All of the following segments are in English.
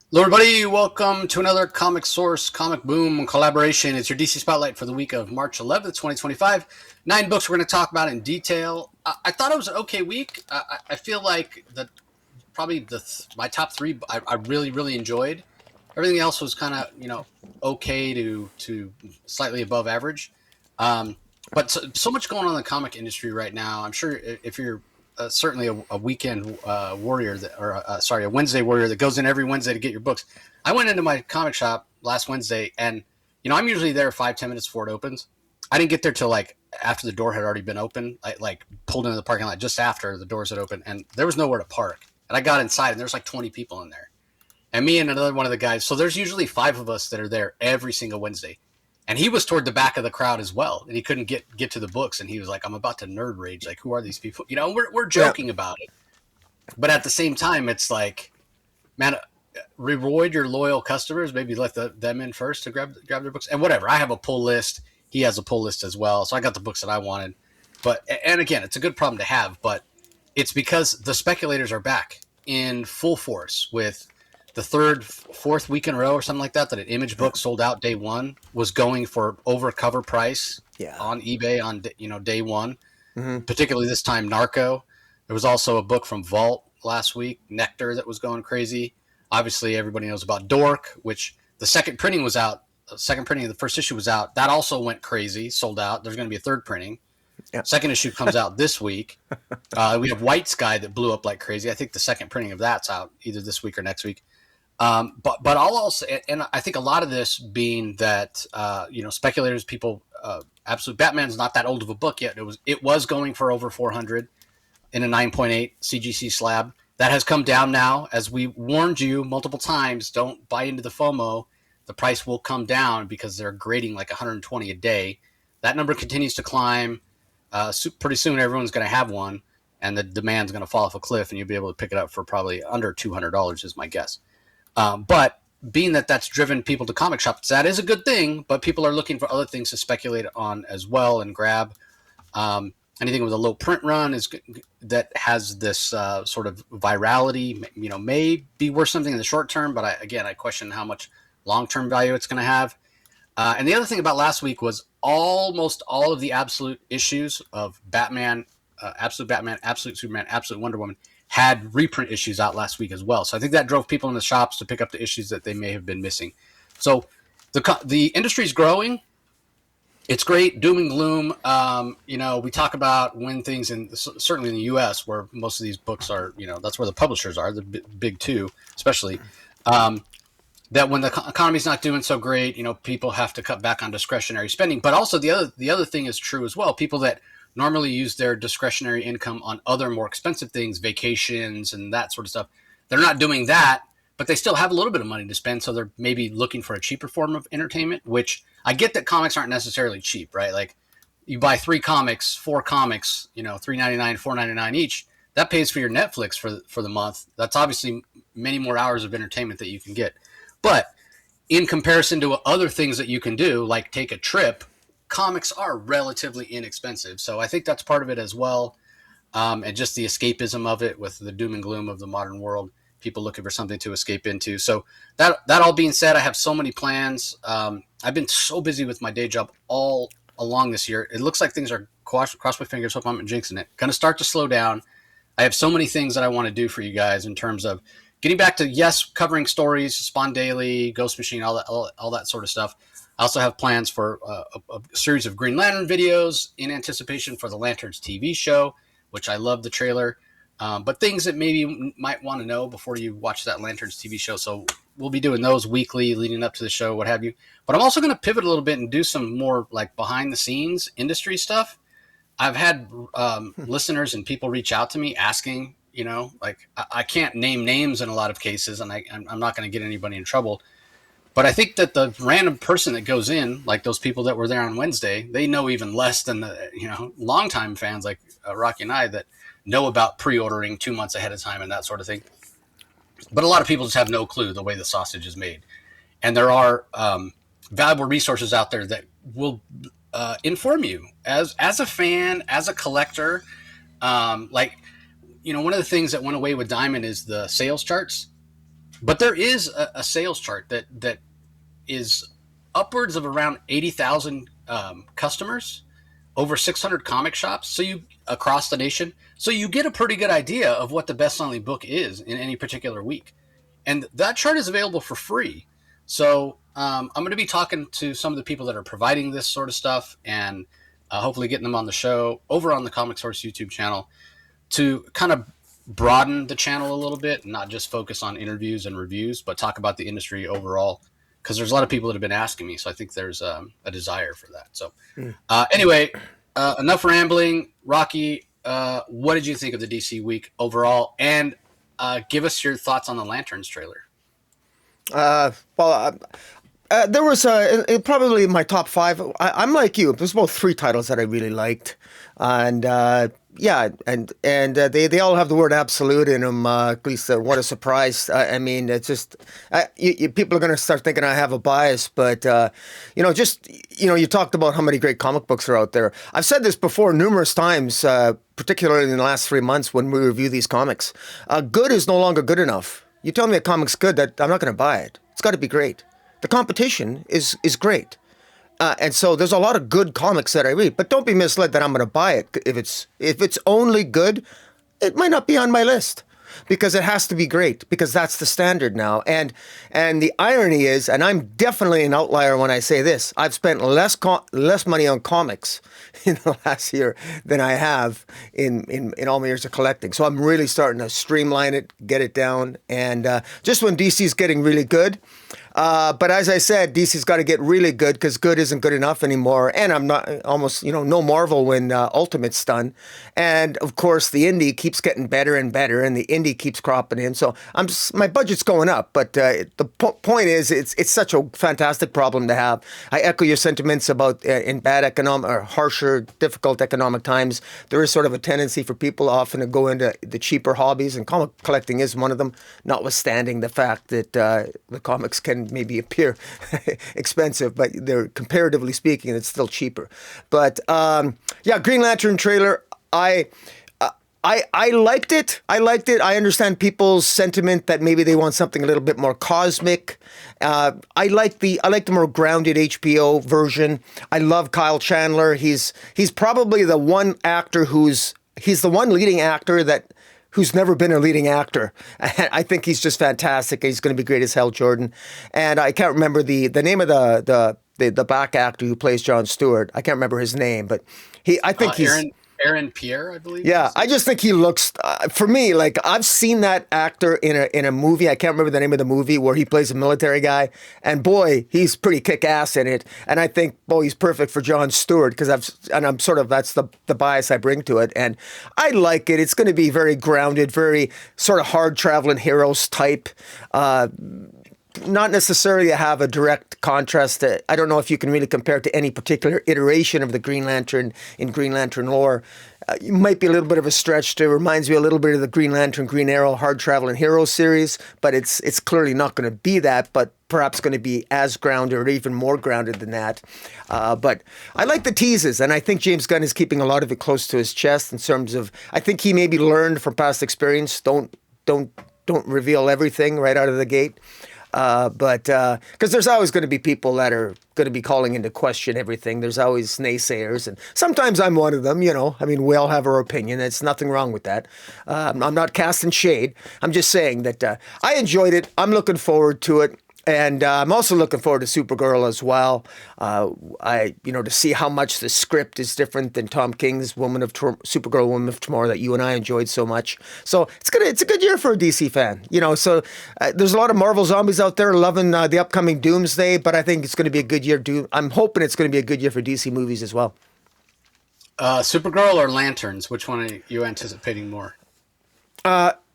Hello, everybody. Welcome to another Comic Source Comic Boom collaboration. It's your DC Spotlight for the week of March 11th, 2025. 9 books we're going to talk about in detail. I thought it was an okay week. I feel like my top three I really, really enjoyed. Everything else was kind of, okay to slightly above average. Um, but so much going on in the comic industry right now. I'm sure if you're certainly a weekend warrior a Wednesday warrior that goes in every Wednesday to get your books. I went into my comic shop last Wednesday, and I'm usually there 5-10 minutes before it opens. I didn't get there till like after the door had already been open. I like pulled into the parking lot just after the doors had opened, and there was nowhere to park. And I got inside, and there's like 20 people in there, and me and another one of the guys. So there's usually 5 of us that are there every single Wednesday. And he was toward the back of the crowd as well, and he couldn't get to the books. And he was like, "I'm about to nerd rage. Like, who are these people?" We're Yeah, joking about it, but at the same time, it's like, man, reward your loyal customers. Maybe let them in first to grab their books and whatever. I have a pull list. He has a pull list as well, so I got the books that I wanted. But and again, it's a good problem to have, but it's because the speculators are back in full force with the fourth week in a row or something like that that an image yeah, book sold out day one was going for over cover price yeah. on eBay on day one. hmm Particularly this time, Narco. There was also a book from Vault last week, Nectar, that was going crazy. Obviously, everybody knows about Dork, which the second printing was out. The second printing of the first issue was out. That also went crazy, sold out. There's going to be a third printing. Yeah. Second issue comes out this week. We have White Sky that blew up like crazy. I think the second printing of that's out either this week or next week. But I'll also, and I think a lot of this being that speculators, people, absolute Batman's not that old of a book yet. It was going for over 400 in a 9.8 CGC slab. That has come down now, as we warned you multiple times. Don't buy into the FOMO. The price will come down because they're grading like 120 a day. That number continues to climb. Pretty soon, everyone's going to have one, and the demand's going to fall off a cliff, and you'll be able to pick it up for probably under $200, is my guess. But being that that's driven people to comic shops, that is a good thing. But people are looking for other things to speculate on as well and grab. Anything with a low print run that has this sort of virality, may be worth something in the short term. But I question how much long term value it's going to have. And the other thing about last week was almost all of the absolute issues of Batman, Absolute Superman, Absolute Wonder Woman had reprint issues out last week as well. So I think that drove people in the shops to pick up the issues that they may have been missing. So the industry is growing. It's great. Doom and gloom. We talk about when things certainly in the U.S. where most of these books are, that's where the publishers are, the big two, especially. That when the economy's not doing so great, people have to cut back on discretionary spending. But also the other thing is true as well. People that normally use their discretionary income on other more expensive things, vacations and that sort of stuff, they're not doing that, but they still have a little bit of money to spend. So they're maybe looking for a cheaper form of entertainment, which I get that comics aren't necessarily cheap, right? Like you buy 3 comics, 4 comics, $3.99, $4.99 each. That pays for your Netflix for the month. That's obviously many more hours of entertainment that you can get. But in comparison to other things that you can do, like take a trip, comics are relatively inexpensive. So I think that's part of it as well. And just the escapism of it with the doom and gloom of the modern world, people looking for something to escape into. So that all being said, I have so many plans. I've been so busy with my day job all along this year. It looks like things are, cross my fingers, hope I'm not jinxing it, going to start to slow down. I have so many things that I want to do for you guys in terms of getting back to, yes, covering stories, Spawn Daily, Ghost Machine, all that sort of stuff. I also have plans for a series of Green Lantern videos in anticipation for the Lanterns TV show, which I love the trailer. But things that maybe you might want to know before you watch that Lanterns TV show. So we'll be doing those weekly leading up to the show, what have you. But I'm also going to pivot a little bit and do some more like behind the scenes industry stuff. I've had listeners and people reach out to me asking, like I can't name names in a lot of cases, and I'm not going to get anybody in trouble. But I think that the random person that goes in, like those people that were there on Wednesday, they know even less than the longtime fans like Rocky and I that know about pre-ordering 2 months ahead of time and that sort of thing. But a lot of people just have no clue the way the sausage is made, and there are valuable resources out there that will inform you as a fan, as a collector. One of the things that went away with Diamond is the sales charts. But there is a sales chart that is upwards of around 80,000 customers, over 600 comic shops, so you across the nation. So you get a pretty good idea of what the best-selling book is in any particular week, and that chart is available for free. So I'm going to be talking to some of the people that are providing this sort of stuff, and hopefully getting them on the show over on the Comic Source YouTube channel to kind of broaden the channel a little bit, not just focus on interviews and reviews, but talk about the industry overall. Because there's a lot of people that have been asking me, so I think there's a desire for that. So anyway, enough rambling. Rocky, what did you think of the DC week overall? And give us your thoughts on the Lanterns trailer. There was probably my top five. I'm like you. There's about three titles that I really liked, and they all have the word absolute in them. At least, what a surprise! I mean, it's just people are going to start thinking I have a bias, but you talked about how many great comic books are out there. I've said this before numerous times, particularly in the last 3 months when we review these comics. Good is no longer good enough. You tell me a comic's good, that I'm not going to buy it. It's got to be great. The competition is great. And so there's a lot of good comics that I read, but don't be misled that I'm going to buy it. If it's only good, it might not be on my list because it has to be great, because that's the standard now. And the irony is, and I'm definitely an outlier when I say this, I've spent less money on comics in the last year than I have in all my years of collecting. So I'm really starting to streamline it, get it down, and just when DC's getting really good. But as I said, DC's got to get really good because good isn't good enough anymore. And I'm not almost, no Marvel when Ultimate's done. And of course, the indie keeps getting better and better, and the indie keeps cropping in. So my budget's going up. But the point is, it's such a fantastic problem to have. I echo your sentiments about in bad economic or harsher, difficult economic times, there is sort of a tendency for people often to go into the cheaper hobbies, and comic collecting is one of them, notwithstanding the fact that the comics can maybe appear expensive, but they're comparatively speaking, it's still cheaper. But Green Lantern trailer, I liked it. I understand people's sentiment that maybe they want something a little bit more cosmic. I like the more grounded HBO version. I love Kyle Chandler. He's probably the one actor he's the one leading actor who's never been a leading actor. I think he's just fantastic. He's going to be great as hell, Jordan. And I can't remember the name of the back actor who plays Jon Stewart. I can't remember his name, but I think he's Aaron Pierre, I believe. Yeah, I just think he looks, for me, like I've seen that actor in a movie. I can't remember the name of the movie where he plays a military guy, and boy, he's pretty kick-ass in it. And I think, boy, he's perfect for Jon Stewart because I'm sort of, that's the bias I bring to it. And I like it. It's going to be very grounded, very sort of hard traveling heroes type. Not necessarily have a direct contrast. I don't know if you can really compare it to any particular iteration of the Green Lantern in Green Lantern lore. It might be a little bit of a stretch. It reminds me a little bit of the Green Lantern, Green Arrow, Hard Traveling Hero series, but it's clearly not going to be that, but perhaps going to be as grounded or even more grounded than that. But I like the teases, and I think James Gunn is keeping a lot of it close to his chest in terms of, I think he maybe learned from past experience. Don't reveal everything right out of the gate. But because there's always going to be people that are going to be calling into question everything. There's always naysayers, and sometimes I'm one of them. I mean, we all have our opinion. There's nothing wrong with that. I'm not casting shade. I'm just saying that I enjoyed it. I'm looking forward to it. And I'm also looking forward to Supergirl as well. To see how much the script is different than Tom King's Supergirl, Woman of Tomorrow that you and I enjoyed so much. So it's a good year for a DC fan. So there's a lot of Marvel zombies out there loving the upcoming Doomsday, but I think it's going to be a good year. I'm hoping it's going to be a good year for DC movies as well. Supergirl or Lanterns? Which one are you anticipating more?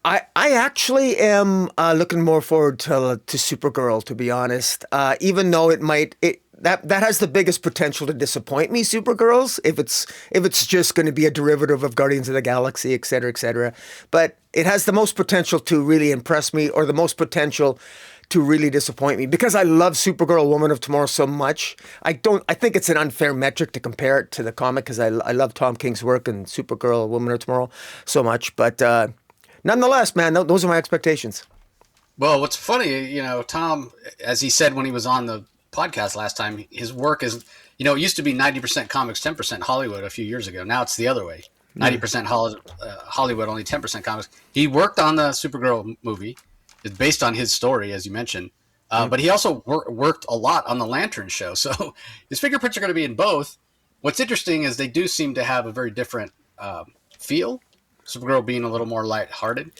I actually am looking more forward to Supergirl, to be honest. Even though that has the biggest potential to disappoint me, Supergirls, if it's just going to be a derivative of Guardians of the Galaxy, et cetera, et cetera. But it has the most potential to really impress me, or the most potential to really disappoint me, because I love Supergirl, Woman of Tomorrow so much. I think it's an unfair metric to compare it to the comic, because I love Tom King's work and Supergirl, Woman of Tomorrow so much. But nonetheless, man, those are my expectations. Well, what's funny, Tom, as he said when he was on the podcast last time, his work is, it used to be 90% comics, 10% Hollywood a few years ago. Now it's the other way. Yeah. 90% Hollywood, only 10% comics. He worked on the Supergirl movie. It's based on his story, as you mentioned. Mm. But he also worked a lot on the Lantern show. So his fingerprints are going to be in both. What's interesting is they do seem to have a very different feel. Supergirl being a little more lighthearted.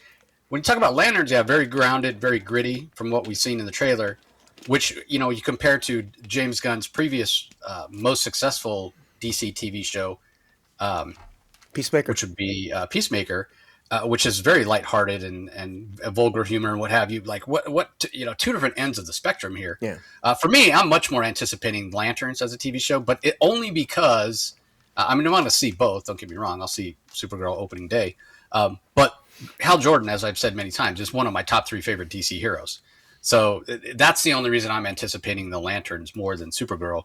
When you talk about Lanterns, yeah, very grounded, very gritty from what we've seen in the trailer, which, you compare to James Gunn's previous most successful DC TV show, um, Peacemaker. which would be Peacemaker, which is very lighthearted and vulgar humor and what have you. Like two different ends of the spectrum here. Yeah. For me, I'm much more anticipating Lanterns as a TV show, but only because I'm going to see both. Don't get me wrong. I'll see Supergirl opening day, but Hal Jordan, as I've said many times, is one of my top 3 favorite DC heroes. So that's the only reason I'm anticipating the Lanterns more than Supergirl,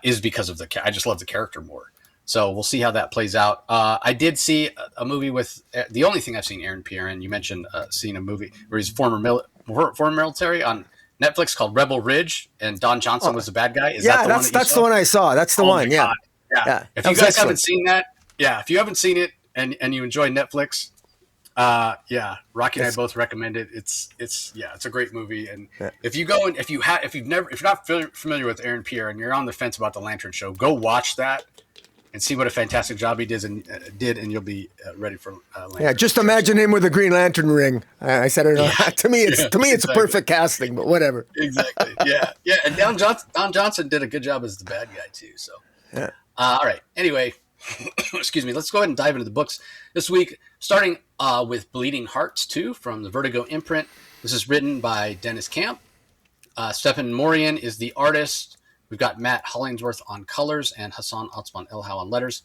is because of I just love the character more. So we'll see how that plays out. I did see a movie with the only thing I've seen Aaron Pierre in. You mentioned seeing a movie where he's former military on Netflix called Rebel Ridge, and Don Johnson was the bad guy. Is that the one that's the one I saw. That's the one. Yeah. Yeah. If you guys haven't seen that, if you haven't seen it and you enjoy Netflix, Rocky and I both recommend it. It's a great movie. And if you go and if you're not familiar with Aaron Pierre and you're on the fence about the Lantern show, go watch that and see what a fantastic job he did, and you'll be ready for Lantern. Yeah, just imagine him with a Green Lantern ring. I said it. To me, it's exactly. a perfect casting, but whatever. Exactly. Yeah. And Don Johnson did a good job as the bad guy too. So, all right. Anyway, excuse me. Let's go ahead and dive into the books this week, starting with Bleeding Hearts 2 from the Vertigo imprint. This is written by Dennis Camp. Stephen Morian is the artist. We've got Matt Hollingsworth on colors and Hassan Otsman Elhau on letters.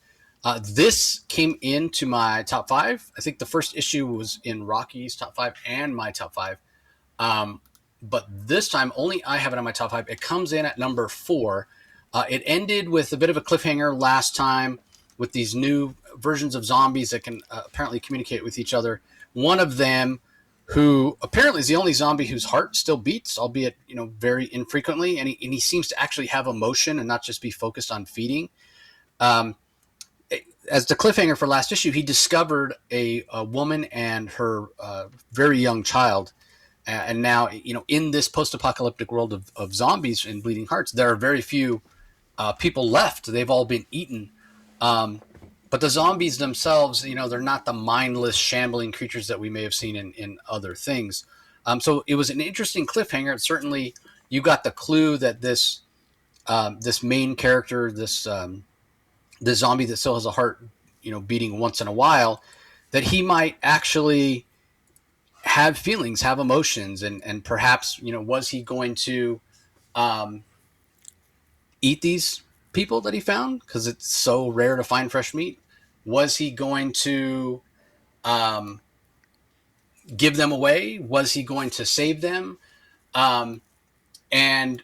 This came into my top 5. I think the first issue was in Rocky's top 5 and my top 5. But this time, only I have it on my top 5. It comes in at number 4. It ended with a bit of a cliffhanger last time with these new versions of zombies that can apparently communicate with each other. One of them, who apparently is the only zombie whose heart still beats, albeit very infrequently, and he seems to actually have emotion and not just be focused on feeding. As the cliffhanger for last issue, he discovered a woman and her very young child, and now in this post-apocalyptic world of zombies and bleeding hearts, there are very few people left. They've all been eaten. But the zombies themselves, they're not the mindless, shambling creatures that we may have seen in other things. So it was an interesting cliffhanger. Certainly, you got the clue that this main character, this zombie that still has a heart, beating once in a while, that he might actually have feelings, have emotions, and perhaps, was he going to eat these people that he found because it's so rare to find fresh meat? Was he going to give them away? Was he going to save them? And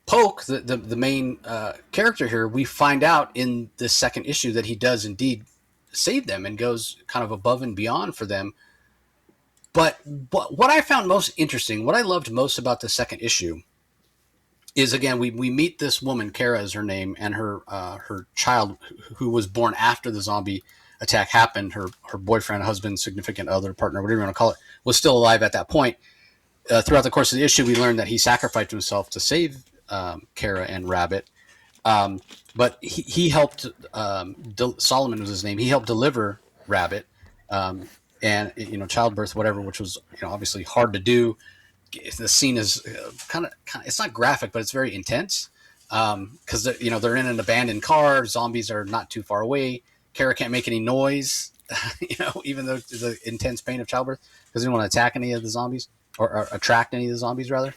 Poke, the main character here, we find out in the second issue that he does indeed save them and goes kind of above and beyond for them. But what I found most interesting, what I loved most about the second issue, is again we meet this woman, Kara is her name, and her child who was born after the zombie attack happened. Her boyfriend, husband, significant other, partner, whatever you want to call it, was still alive at that point. Throughout the course of the issue, we learned that he sacrificed himself to save Kara and Rabbit. But he helped. Solomon was his name. He helped deliver Rabbit, and childbirth, whatever, which was obviously hard to do. The scene is kind of it's not graphic, but it's very intense because they're in an abandoned car. Zombies are not too far away. Kara can't make any noise, even though the intense pain of childbirth, because they don't want to attack any of the zombies or attract any of the zombies rather.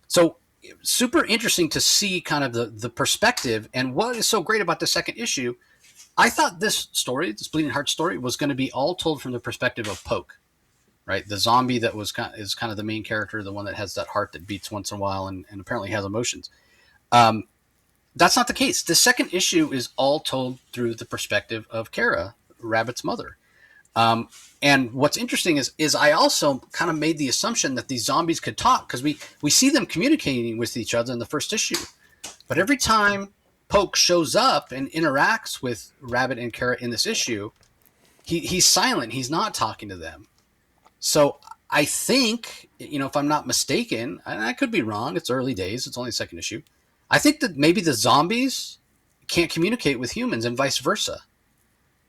So super interesting to see kind of the perspective. And what is so great about the second issue, I thought this Bleeding Heart story, was going to be all told from the perspective of Poke. Right, the zombie that is kind of the main character, the one that has that heart that beats once in a while and apparently has emotions. That's not the case. The second issue is all told through the perspective of Kara, Rabbit's mother. And what's interesting is I also kind of made the assumption that these zombies could talk, because we see them communicating with each other in the first issue. But every time Poke shows up and interacts with Rabbit and Kara in this issue, he's silent. He's not talking to them. So I think, if I'm not mistaken, and I could be wrong, it's early days, it's only the second issue, I think that maybe the zombies can't communicate with humans and vice versa.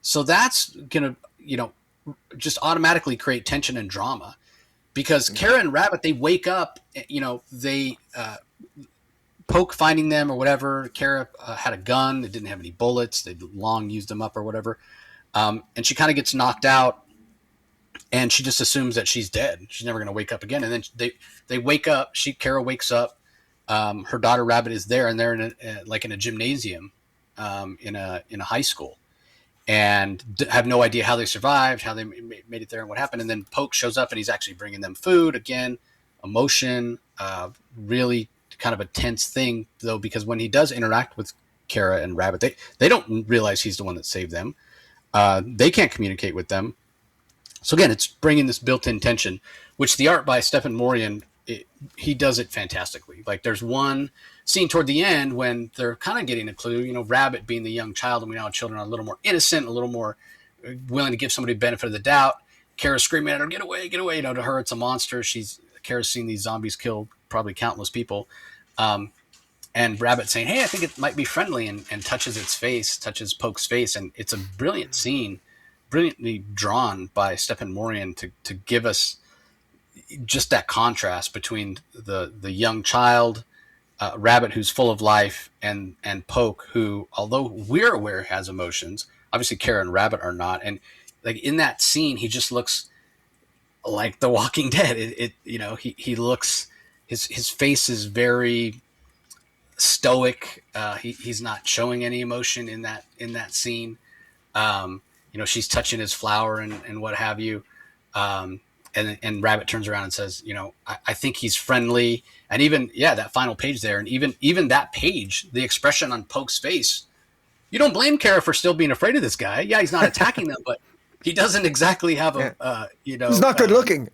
So that's going to, just automatically create tension and drama, because Kara and Rabbit, they wake up, they Poke finding them or whatever. Kara had a gun. It didn't have any bullets. They'd long used them up or whatever. And she kind of gets knocked out, and she just assumes that she's dead. She's never going to wake up again. And then they wake up. Kara wakes up. Her daughter Rabbit is there, and they're in a gymnasium in a high school, and have no idea how they survived, how they made it there, and what happened. And then Poke shows up, and he's actually bringing them food again. Emotion, really kind of a tense thing, though, because when he does interact with Kara and Rabbit, they don't realize he's the one that saved them. They can't communicate with them. So again, it's bringing this built-in tension, which the art by Stephen Morian, he does it fantastically. Like, there's one scene toward the end when they're kind of getting a clue, Rabbit being the young child, and we know children are a little more innocent, a little more willing to give somebody benefit of the doubt. Kara's screaming at her, get away, get away. To her, it's a monster. Kara's seen these zombies kill probably countless people. And Rabbit saying, hey, I think it might be friendly, and touches Poke's face. And it's a brilliant scene, brilliantly drawn by Stephen Morian to give us just that contrast between the young child, Rabbit, who's full of life, and Poke, who, although we're aware has emotions, obviously Kara and Rabbit are not. And like in that scene, he just looks like The Walking Dead. He looks, his face is very stoic. He's not showing any emotion in that scene. She's touching his flower and what have you. And Rabbit turns around and says, I think he's friendly. And even, that final page there, and even that page, the expression on Poke's face, you don't blame Kara for still being afraid of this guy. Yeah, he's not attacking them, but he doesn't exactly have he's not good looking.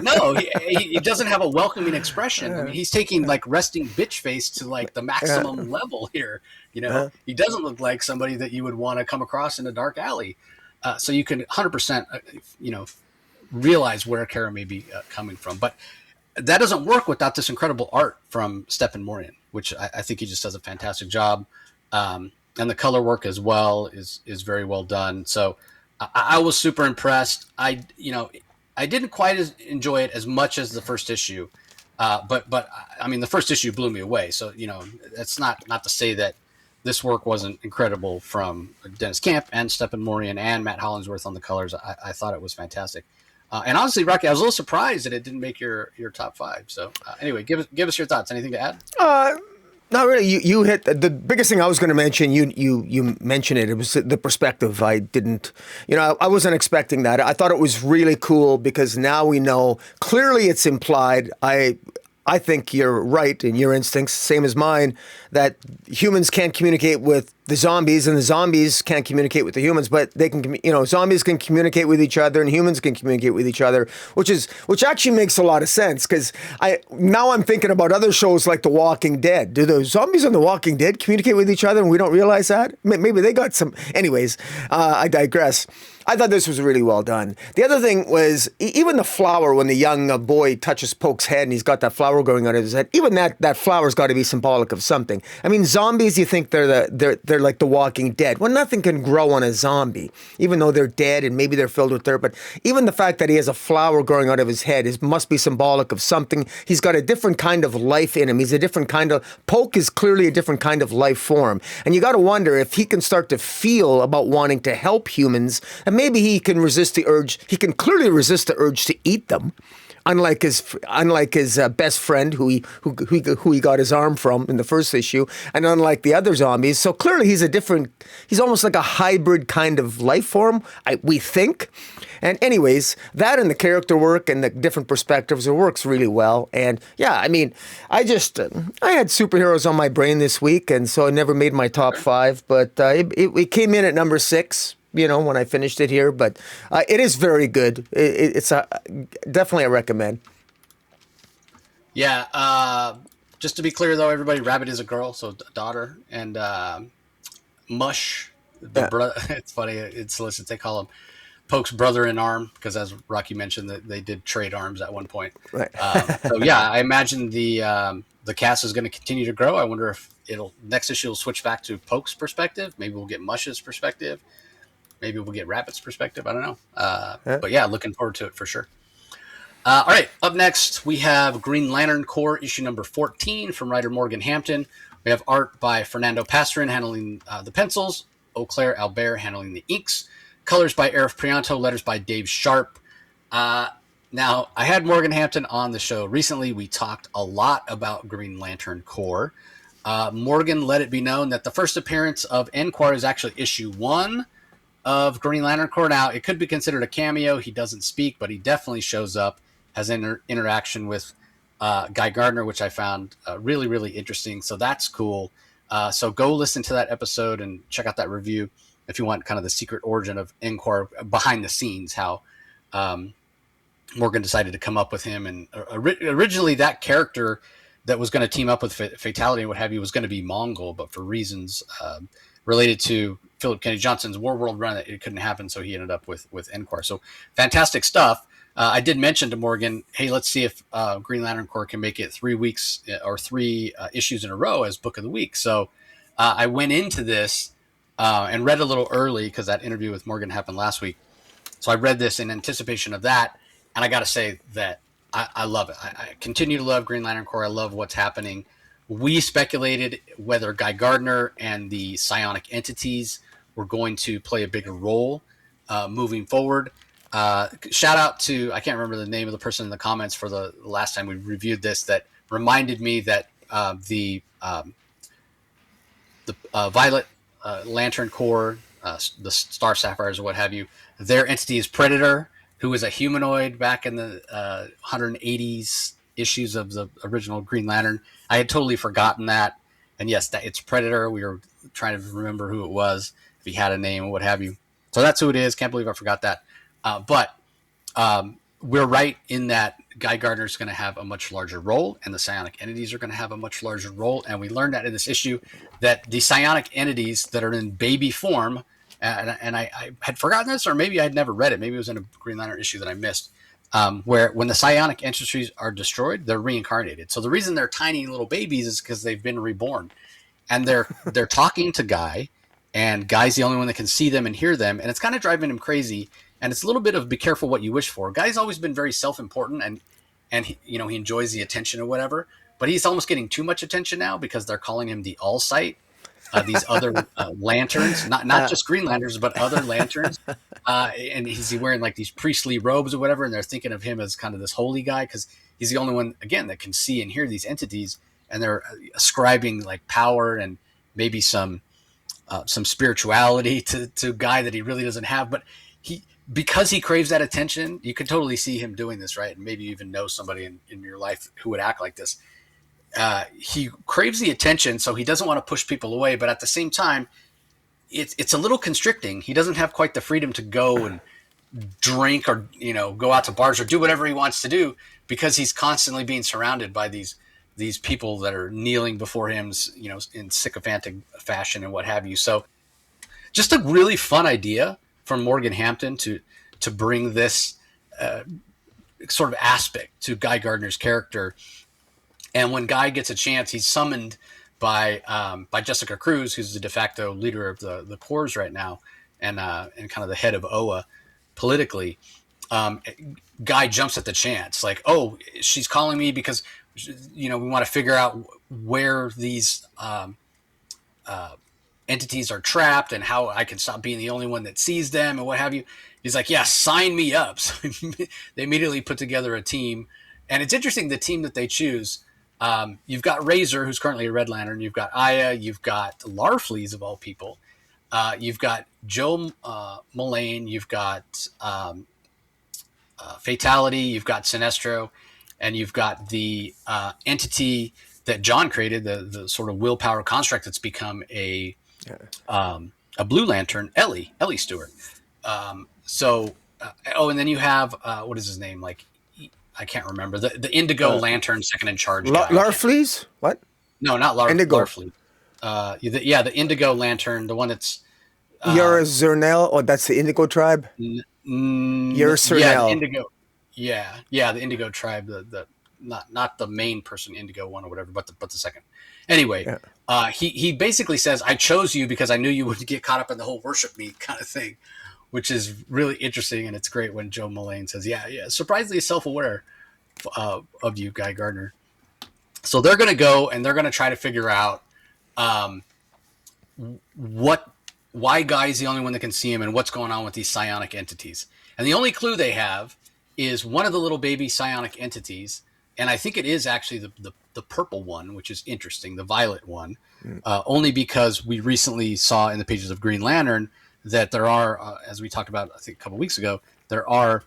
No, he doesn't have a welcoming expression. I mean, he's taking like resting bitch face to like the maximum level here. He doesn't look like somebody that you would want to come across in a dark alley. So you can 100%, realize where Kara may be coming from. But that doesn't work without this incredible art from Stephen Morian, which I think he just does a fantastic job. And the color work as well is very well done. So I was super impressed. I didn't quite enjoy it as much as the first issue. But I mean, the first issue blew me away. So, that's not to say that this work wasn't incredible from Dennis Camp and Stephen Morian and Matt Hollingsworth on the colors. I thought it was fantastic. And honestly, Rocky, I was a little surprised that it didn't make your top 5. So anyway, give us your thoughts. Anything to add? Not really. You hit the biggest thing I was going to mention. You mentioned it. It was the perspective. I didn't, I wasn't expecting that. I thought it was really cool because now we know clearly it's implied. I think you're right in your instincts, same as mine, that humans can't communicate with the zombies and the zombies can't communicate with the humans, but they can, zombies can communicate with each other and humans can communicate with each other, which actually makes a lot of sense because I'm thinking about other shows like The Walking Dead. Do the zombies on The Walking Dead communicate with each other and we don't realize that? Maybe they got some. Anyways, I digress. I thought this was really well done. The other thing was even the flower, when the young boy touches Poke's head and he's got that flower going on his head, even that flower's got to be symbolic of something. I mean, zombies, you think they're like The Walking Dead. Well, nothing can grow on a zombie, even though they're dead and maybe they're filled with dirt. But even the fact that he has a flower growing out of his head must be symbolic of something. He's got a different kind of life in him. He's a different kind of, Poke is clearly a different kind of life form. And you got to wonder if he can start to feel about wanting to help humans, and maybe he can resist the urge. He can clearly resist the urge to eat them. Unlike his best friend who he got his arm from in the first issue, and unlike the other zombies, so clearly he's almost like a hybrid kind of life form, we think. And anyways, that and the character work and the different perspectives, it works really well. And yeah, I mean, I had superheroes on my brain this week, and so I never made my top 5, but it came in at number 6. when I finished it here, but it is very good. It's definitely a recommend. Yeah. Just to be clear, though, everybody, Rabbit is a girl, so daughter, and Mush, the Yeah, brother. It's funny. It's solicit. They call him Poke's brother in arm because, as Rocky mentioned, that they did trade arms at one point. right. So yeah, I imagine the cast is going to continue to grow. I wonder if it'll next issue will switch back to Poke's perspective. Maybe we'll get Mush's perspective. Maybe we'll get Rabbit's perspective. I don't know. Yeah. But yeah, looking forward to it for sure. All right, up next we have Green Lantern Corps issue number 14 from writer Morgan Hampton. We have art by Fernando Pastorin handling the pencils, Eau Claire Albert handling the inks, colors by Arif Prianto, letters by Dave Sharp. Now, I had Morgan Hampton on the show recently. We talked a lot about Green Lantern Corps. Morgan let it be known that the first appearance of Enquire is actually issue 1 of Green Lantern Corps. Now, it could be considered a cameo. He doesn't speak, but he definitely shows up, has interaction with Guy Gardner, which I found really, really interesting. So that's cool. So go listen to that episode and check out that review if you want kind of the secret origin of Enquire behind the scenes, how Morgan decided to come up with him. And originally that character that was going to team up with Fatality and what have you was going to be Mongol, but for reasons related to Philip Kennedy Johnson's War World run, it couldn't happen. So he ended up with Enquire. So fantastic stuff. I did mention to Morgan, hey, let's see if Green Lantern Corps can make it 3 weeks or 3 issues in a row as Book of the Week. So I went into this and read a little early because that interview with Morgan happened last week. So I read this in anticipation of that. And I got to say that I love it. I continue to love Green Lantern Corps. I love what's happening. We speculated whether Guy Gardner and the psionic entities were going to play a bigger role moving forward. Shout out to, I can't remember the name of the person in the comments for the last time we reviewed this that reminded me that the Violet Lantern Corps, the Star Sapphires or what have you, their entity is Predator, who was a humanoid back in the 180s issues of the original Green Lantern. I had totally forgotten that. And yes, it's Predator. We were trying to remember who it was, if he had a name or what have you. So that's who it is. Can't believe I forgot that. But we're right in that Guy Gardner is going to have a much larger role, and the psionic entities are going to have a much larger role. And we learned that in this issue, that the psionic entities that are in baby form, and I had forgotten this, or maybe I had never read it. Maybe it was in a Green Lantern issue that I missed, where when the psionic entities are destroyed, they're reincarnated. So the reason they're tiny little babies is because they've been reborn, and they're talking to Guy, and Guy's the only one that can see them and hear them, and it's kind of driving him crazy. And it's a little bit of be careful what you wish for. Guy's always been very self-important, and he, he enjoys the attention or whatever. But he's almost getting too much attention now because they're calling him the All Sight. These other lanterns, not just Green Lanterns, but other lanterns. And he's wearing like these priestly robes or whatever, and they're thinking of him as kind of this holy guy because he's the only one, again, that can see and hear these entities, and they're ascribing like power and maybe some spirituality to Guy that he really doesn't have. But because he craves that attention, you could totally see him doing this, right? And maybe you even know somebody in your life who would act like this. He craves the attention, so he doesn't want to push people away. But at the same time, it's a little constricting. He doesn't have quite the freedom to go and drink or go out to bars or do whatever he wants to do because he's constantly being surrounded by these people that are kneeling before him, in sycophantic fashion and what have you. So, just a really fun idea from Morgan Hampton to bring this sort of aspect to Guy Gardner's character. And when Guy gets a chance, he's summoned by Jessica Cruz, who's the de facto leader of the Corps right now, and kind of the head of OA politically. Guy jumps at the chance, like, oh, she's calling me because we want to figure out where these entities are trapped and how I can stop being the only one that sees them and what have you. He's like, yeah, sign me up. So they immediately put together a team, and it's interesting the team that they choose. You've got Razor, who's currently a Red Lantern. You've got Aya. You've got Larfleeze, of all people. You've got Joe Mullane. You've got Fatality. You've got Sinestro. And you've got the entity that John created, the sort of willpower construct that's become a a Blue Lantern, Ellie Stewart. And then you have what is his name? Like I can't remember the Indigo Uh, Lantern second in charge guy. I can't. Larfleeze? What? No, not Indigo. Larfleet. The Indigo Lantern, the one that's You're a um, Zernel? Oh, that's the Indigo tribe? You're yeah, the Cernel. Indigo. Yeah, the Indigo tribe. The not the main person Indigo one or whatever, but the second. Anyway, Yeah. he basically says, "I chose you because I knew you would get caught up in the whole worship me kind of thing," which is really interesting, and it's great when Joe Mullane says, "Yeah, surprisingly self-aware of you, Guy Gardner." So they're going to go and they're going to try to figure out um, what why Guy's the only one that can see him and what's going on with these psionic entities. And the only clue they have is one of the little baby psionic entities, and I think it is actually the purple one, which is interesting, the violet one, only because we recently saw in the pages of Green Lantern that there are, as we talked about, I think a couple weeks ago, there are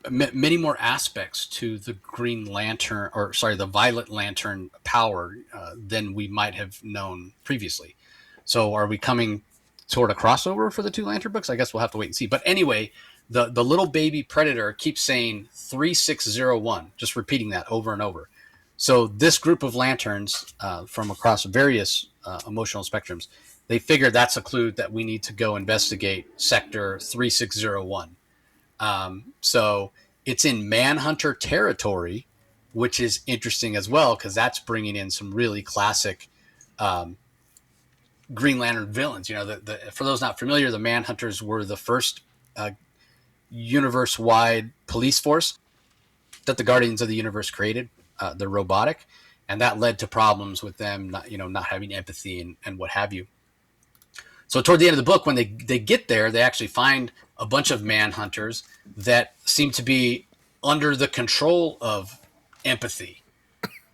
many more aspects to the Green Lantern, or sorry, the Violet Lantern power than we might have known previously. So are we coming toward a crossover for the two Lantern books? I guess we'll have to wait and see. But anyway, the little baby predator keeps saying 3601, just repeating that over and over. So this group of lanterns from across various emotional spectrums, they figure that's a clue that we need to go investigate sector 3601. So it's in Manhunter territory, which is interesting as well because that's bringing in some really classic Green Lantern villains. You know, for those not familiar, the Manhunters were the first universe-wide police force that the Guardians of the Universe created. They're robotic, and that led to problems with them, not having empathy and what have you. So toward the end of the book, when they get there, they actually find a bunch of manhunters that seem to be under the control of empathy.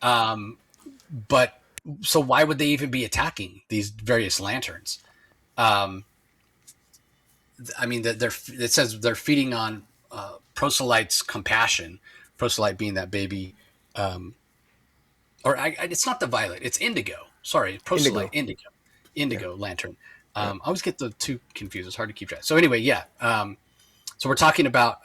But so why would they even be attacking these various lanterns? I mean, it says they're feeding on proselyte's compassion. Proselyte being that baby, it's not the violet, it's indigo. Sorry, proselyte, Indigo. indigo Yeah. lantern. Yeah. I always get the two confused. It's hard to keep track. So anyway, yeah. So we're talking about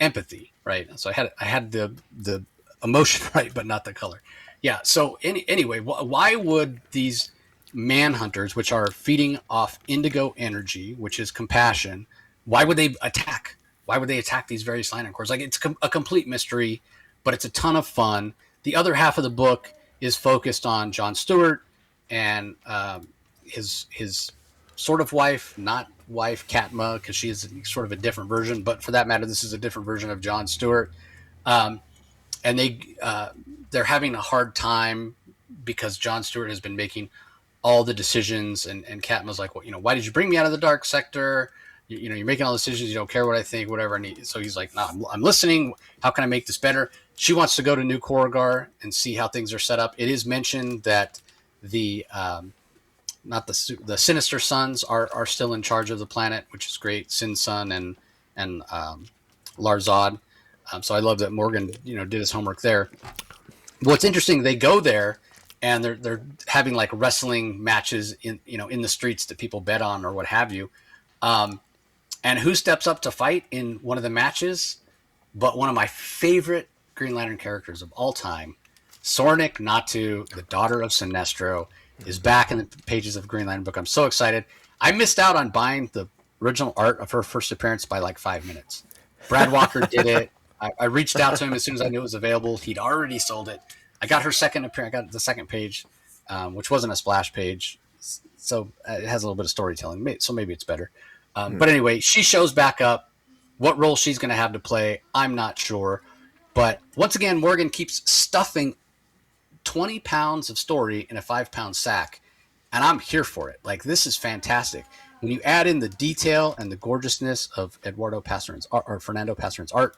empathy, right? So I had the emotion right, but not the color. Yeah. So anyway, why would these manhunters, which are feeding off indigo energy, which is compassion, why would they attack? Why would they attack these various lantern corps? Like it's a complete mystery, but it's a ton of fun. The other half of the book is focused on John Stewart and his sort of wife, not wife, Katma, because she is sort of a different version. But for that matter, this is a different version of John Stewart. And they're having a hard time because John Stewart has been making all the decisions, and Katma's like, well, why did you bring me out of the dark sector? You're making all the decisions. You don't care what I think, whatever. And so he's like, no, I'm listening. How can I make this better? She wants to go to New Korugar and see how things are set up. It is mentioned that the not the Sinister Sons are still in charge of the planet, which is great. Sin Sun and Larzod. So I love that Morgan did his homework there. What's interesting, they go there and they're having like wrestling matches in the streets that people bet on or what have you. And who steps up to fight in one of the matches? But one of my favorite Green Lantern characters of all time, Sornik Natu, the daughter of Sinestro, is back in the pages of Green Lantern book. I'm so excited. I missed out on buying the original art of her first appearance by like 5 minutes. Brad Walker did it. I reached out to him as soon as I knew it was available. He'd already sold it. I got her second appearance. I got the second page, which wasn't a splash page. So it has a little bit of storytelling. So maybe it's better. But anyway, she shows back up. What role she's going to have to play, I'm not sure. But once again, Morgan keeps stuffing 20 pounds of story in a 5-pound sack, and I'm here for it. Like, this is fantastic. When you add in the detail and the gorgeousness of Eduardo Pastorin's art, or Fernando Pastorin's art,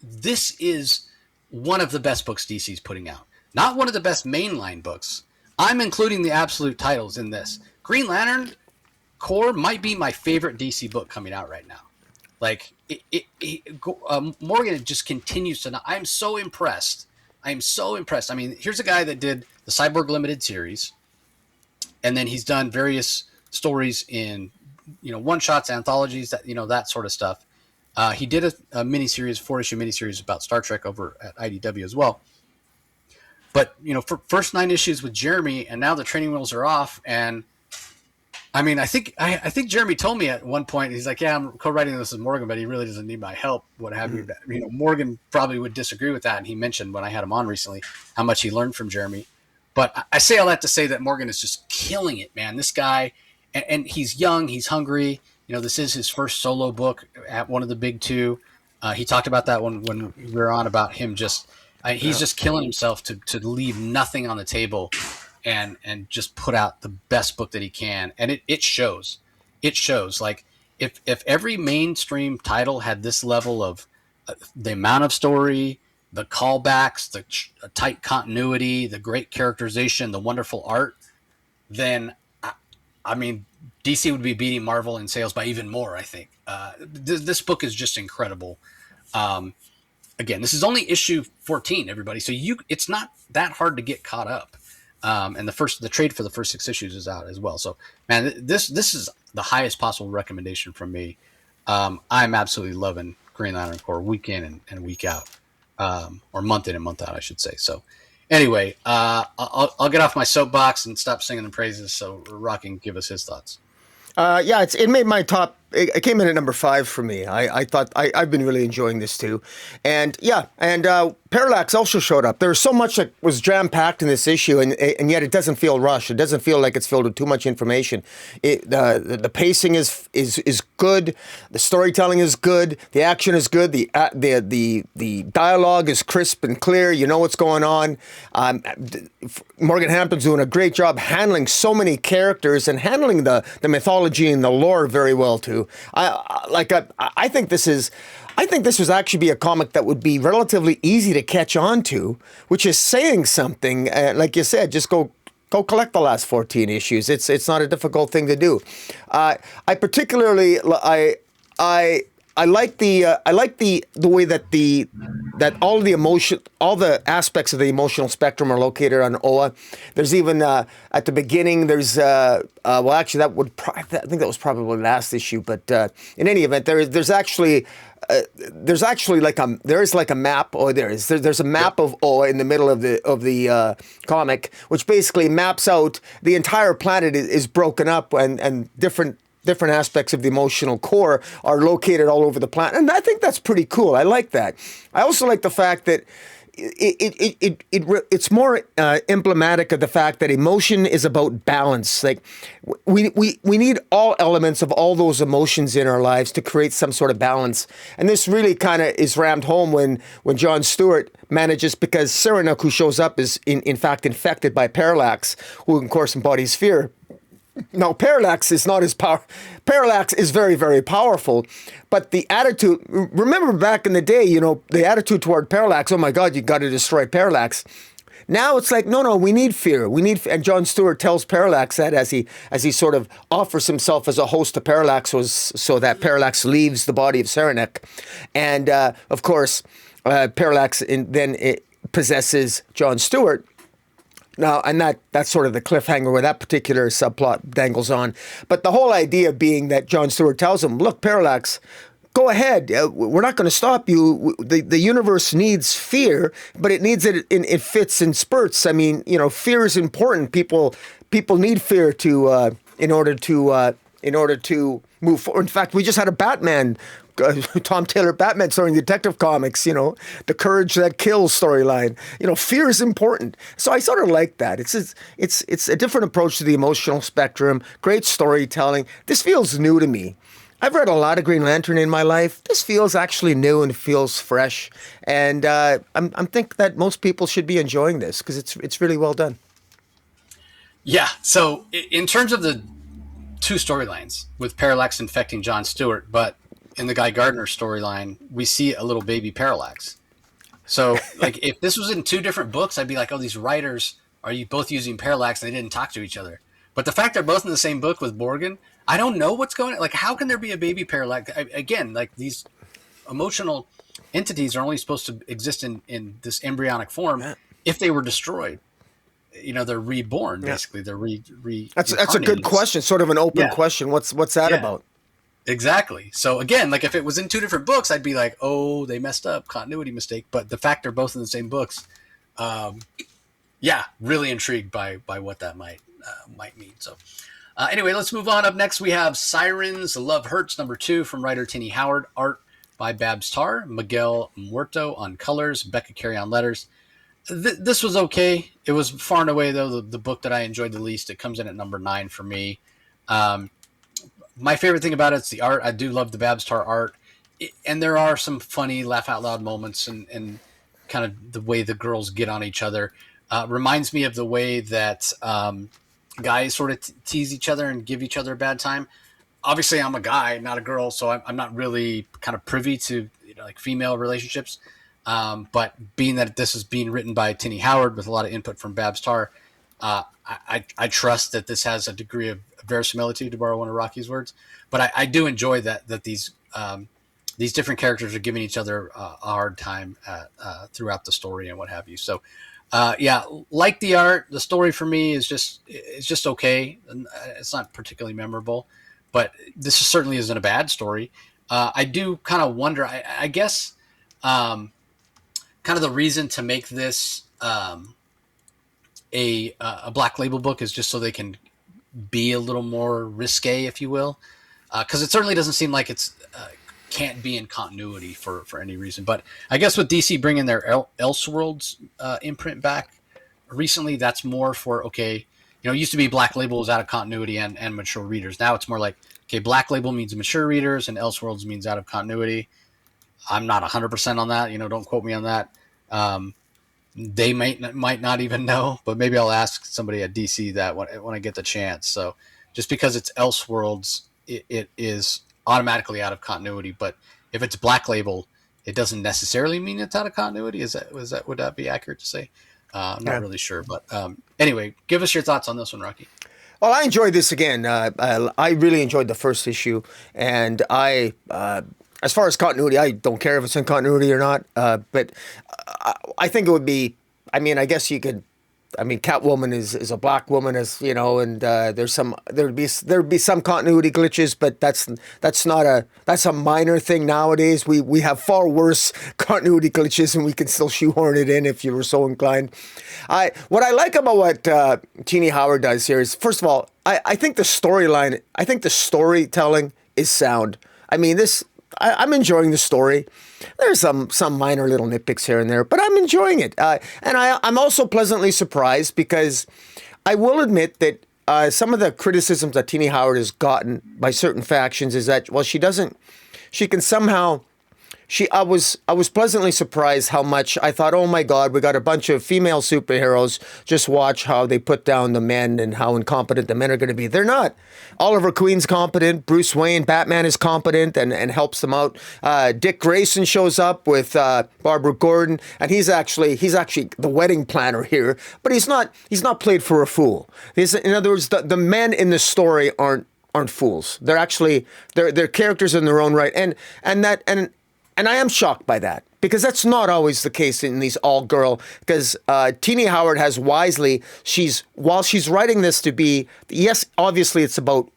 this is one of the best books DC's putting out. Not one of the best mainline books. I'm including the absolute titles in this. Green Lantern Corps might be my favorite DC book coming out right now. Like, Morgan just continues to. I'm so impressed. I mean, here's a guy that did the Cyborg Limited series, and then he's done various stories in, one shots, anthologies, that sort of stuff. He did a miniseries, 4-issue miniseries about Star Trek over at IDW as well. But for first 9 issues with Jeremy, and now the training wheels are off. And I mean, I think Jeremy told me at one point, he's like, "Yeah, I'm co-writing this with Morgan, but he really doesn't need my help. What have you?" Morgan probably would disagree with that, and he mentioned when I had him on recently how much he learned from Jeremy. But I say all that to say that Morgan is just killing it, man. This guy, and he's young, he's hungry. This is his first solo book at one of the big two. He talked about that when we were on about him just. He's just killing himself to leave nothing on the table and just put out the best book that he can. And it shows. It shows. Like, if every mainstream title had this level of the amount of story, the callbacks, the tight continuity, the great characterization, the wonderful art, then, I mean, DC would be beating Marvel in sales by even more, I think. This book is just incredible. Again, this is only issue 14, everybody. So it's not that hard to get caught up. And the trade for the first 6 issues is out as well. So, man, this is the highest possible recommendation from me. I'm absolutely loving Green Lantern Corps week in and week out, or month in and month out, I should say. So, anyway, I'll get off my soapbox and stop singing the praises. So, Rocking, give us his thoughts. Yeah, it made my top. It came in at number 5 for me. I thought I've been really enjoying this too, and Parallax also showed up. There's so much that was jam packed in this issue, and yet it doesn't feel rushed. It doesn't feel like it's filled with too much information. The pacing is good. The storytelling is good. The action is good. The dialogue is crisp and clear. You know what's going on. Morgan Hampton's doing a great job handling so many characters and handling the mythology and the lore very well too. I think this would actually be a comic that would be relatively easy to catch on to, which is saying something. Like you said, just go collect the last 14 issues. It's not a difficult thing to do. I particularly like the way that all the aspects of the emotional spectrum are located on Oa. There's even at the beginning there's actually I think that was probably last issue, but in any event there's actually like a map, or there's a map of Oa in the middle of the comic, which basically maps out the entire planet is broken up, and different aspects of the emotional core are located all over the planet. And I think that's pretty cool. I like that. I also like the fact that it's more emblematic of the fact that emotion is about balance. Like we need all elements of all those emotions in our lives to create some sort of balance. And this really kind of is rammed home when John Stewart manages, because Cyranek, who shows up, is in fact infected by Parallax, who of course embodies fear. Now, Parallax is not as powerful. Parallax is very, very powerful, but the attitude, remember back in the day, the attitude toward Parallax, oh my God, you got to destroy Parallax. Now it's like, no, we need fear. And John Stewart tells Parallax that as he sort of offers himself as a host to Parallax, so that Parallax leaves the body of Cyranek. And of course, Parallax then possesses John Stewart. Now, and that's sort of the cliffhanger where that particular subplot dangles on. But the whole idea being that John Stewart tells him, look, Parallax, go ahead. We're not going to stop you. The universe needs fear, but it needs it in fits and spurts. I mean, fear is important. People need fear in order to move forward. In fact, we just had a Batman Tom Taylor Batman story in Detective Comics, the courage that kills storyline. Fear is important. So I sort of like that. It's a different approach to the emotional spectrum, great storytelling. This feels new to me. I've read a lot of Green Lantern in my life. This feels actually new and feels fresh. And I think that most people should be enjoying this because it's really well done. Yeah. So in terms of the 2 storylines, with Parallax infecting John Stewart, but in the Guy Gardner storyline, we see a little baby Parallax. So, like, if this was in 2 different books, I'd be like, oh, these writers are you both using Parallax and they didn't talk to each other. But the fact they're both in the same book with Morgan, I don't know what's going on. Like, how can there be a baby Parallax? Again, like, these emotional entities are only supposed to exist in this embryonic form if they were destroyed. they're reborn Yeah. basically. They're That's a good reincarnated. question. Sort of an open Yeah, question. What's that yeah, about? exactly. So again, like if it was in two different books, I'd be like, oh, they messed up, continuity mistake. But the fact they're both in the same books, um, yeah, really intrigued by what that might mean. So anyway, let's move on. Up next, we have Sirens, Love Hurts, #2 from writer Tini Howard, art by Babs Tarr, Miguel Muerto on colors, Becca Carey on letters. This was okay. It was far and away, though, the book that I enjoyed the least. It comes in at #9 for me. Um, my favorite thing about it's the art. I do love the Babs Tarr art. And there are some funny, laugh out loud moments and kind of the way the girls get on each other. Reminds me of the way that guys sort of tease each other and give each other a bad time. Obviously, I'm a guy, not a girl, so I'm not really kind of privy to like female relationships. But being that this is being written by Tini Howard with a lot of input from Babs Tarr, I trust that this has a degree of verisimilitude, to borrow one of Rocky's words. But I do enjoy that these different characters are giving each other a hard time throughout the story and what have you. So, yeah, like the art, the story for me is just okay. It's not particularly memorable, but this certainly isn't a bad story. I do kind of wonder. I guess kind of the reason to make this a Black Label book is just so they can be a little more risque, if you will, because it certainly doesn't seem like it's can't be in continuity for any reason. But I guess with DC bringing their Elseworlds imprint back recently, that's more for, okay, it used to be Black Label was out of continuity and mature readers. Now it's more like, okay, Black Label means mature readers and Elseworlds means out of continuity. I'm not 100% on that. Don't quote me on that. They might not even know, but maybe I'll ask somebody at DC that when I get the chance. So just because it's Elseworlds, it is automatically out of continuity. But if it's Black Label, it doesn't necessarily mean it's out of continuity. Would that be accurate to say? I'm not really sure. But anyway, give us your thoughts on this one, Rocky. Well, I enjoyed this again. I really enjoyed the first issue, and as far as continuity, I don't care if it's in continuity or not. But I think it would be. I mean, I guess you could. I mean, Catwoman is a black woman, and there'd be some continuity glitches, but that's a minor thing nowadays. We have far worse continuity glitches, and we can still shoehorn it in if you were so inclined. What I like about what Tini Howard does here is, first of all, I think the storytelling is sound. I mean, I'm enjoying the story. There's some minor little nitpicks here and there, but I'm enjoying it. And I'm also pleasantly surprised because I will admit that some of the criticisms that Tini Howard has gotten by certain factions is that, well, I was pleasantly surprised how much I thought, oh my God, we got a bunch of female superheroes. Just watch how they put down the men and how incompetent the men are going to be. They're not. Oliver Queen's competent. Bruce Wayne, Batman is competent and helps them out. Dick Grayson shows up with Barbara Gordon, and he's actually the wedding planner here. But he's not played for a fool. In other words, the men in the story aren't fools. They're actually they're characters in their own right, and I am shocked by that because that's not always the case in these all-girl. Because Tini Howard has wisely, while she's writing this to be, yes, obviously it's about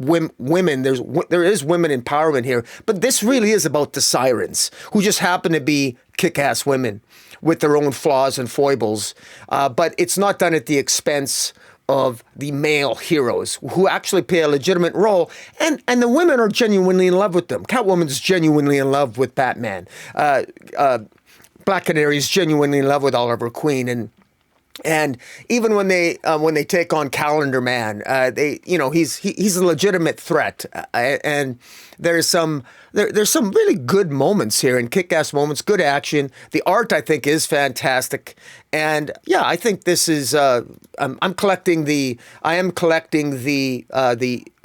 women. There is women empowerment here, but this really is about the Sirens, who just happen to be kick-ass women with their own flaws and foibles. But it's not done at the expense of the male heroes who actually play a legitimate role, and the women are genuinely in love with them. Catwoman's genuinely in love with Batman. Black Canary is genuinely in love with Oliver Queen, and even when they take on Calendar Man, he's a legitimate threat, and there's some really good moments here and kick-ass moments, good action. The art, I think, is fantastic, and yeah, I think this is. I am collecting the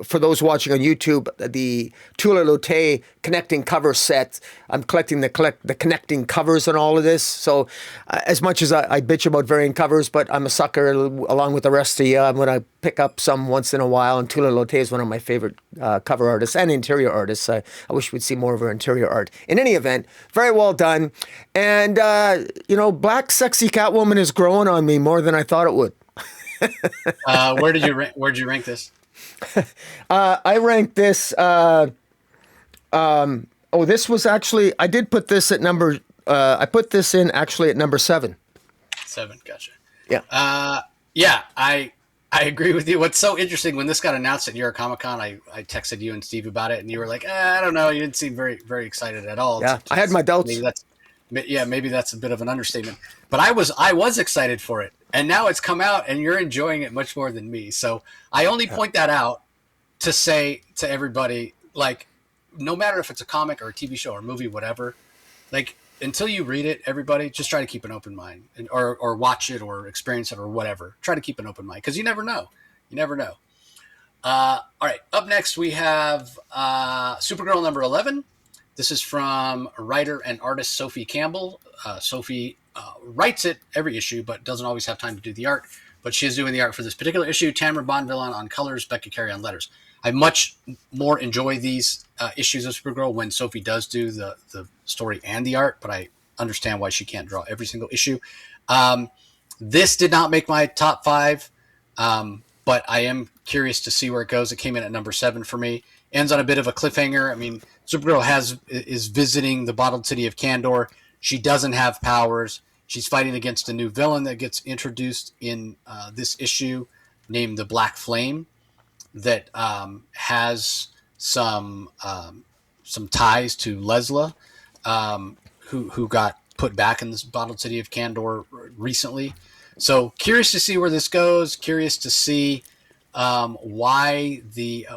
for those watching on YouTube, the Tula Lotte connecting cover set. I'm collecting the connecting covers on all of this. So as much as I bitch about variant covers, but I'm a sucker along with the rest of you. I'm going to pick up some once in a while, and Tula Lotte is one of my favorite cover artists and interior artists. I wish we'd see more of her interior art. In any event, very well done. And, black sexy Catwoman Catwoman is growing on me more than I thought it would. Where'd you rank this? I ranked this. This was actually, I did put this at number. I put this in actually at number 7. 7, gotcha. Yeah. Yeah, I agree with you. What's so interesting, when this got announced at New York Comic Con, I texted you and Steve about it, and you were like, I don't know. You didn't seem very, very excited at all. Yeah, I had my doubts. Maybe that's a bit of an understatement. But I was excited for it, and now it's come out, and you're enjoying it much more than me. So I only point that out to say to everybody, like, no matter if it's a comic or a TV show or a movie, whatever, like, until you read it, everybody, just try to keep an open mind, or watch it or experience it or whatever. Try to keep an open mind, because you never know. You never know. All right. Up next, we have Supergirl number 11. This is from writer and artist Sophie Campbell. Sophie writes it every issue, but doesn't always have time to do the art. But she is doing the art for this particular issue. Tamara Bonvillain on colors, Becca Carey on letters. I much more enjoy these issues of Supergirl when Sophie does do the story and the art, but I understand why she can't draw every single issue. This did not make my top 5, but I am curious to see where it goes. It came in at number 7 for me. Ends on a bit of a cliffhanger. I mean, Supergirl is visiting the bottled city of Kandor. She doesn't have powers. She's fighting against a new villain that gets introduced in this issue, named the Black Flame, that has some ties to Lesla, who got put back in this bottled city of Kandor recently. So curious to see where this goes. Curious to see why the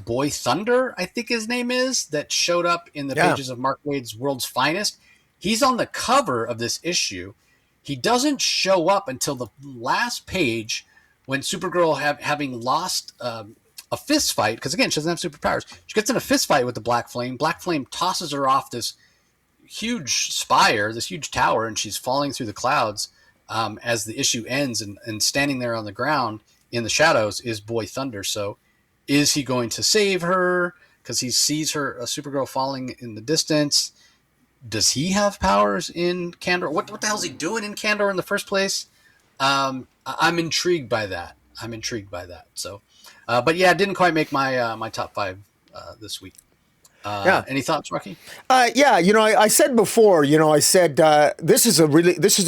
Boy Thunder, I think his name is, that showed up in the pages of Mark Waid's World's Finest. He's on the cover of this issue. He doesn't show up until the last page, when Supergirl, having lost a fist fight, because again, she doesn't have superpowers. She gets in a fist fight with the Black Flame. Black Flame tosses her off this huge spire, this huge tower, and she's falling through the clouds as the issue ends. And standing there on the ground in the shadows is Boy Thunder. So is he going to save her? Because he sees her, Supergirl, falling in the distance. Does he have powers in Kandor? What the hell is he doing in Kandor in the first place? I'm intrigued by that. So, but yeah, it didn't quite make my top 5 this week. Any thoughts, Rocky? I said before, this is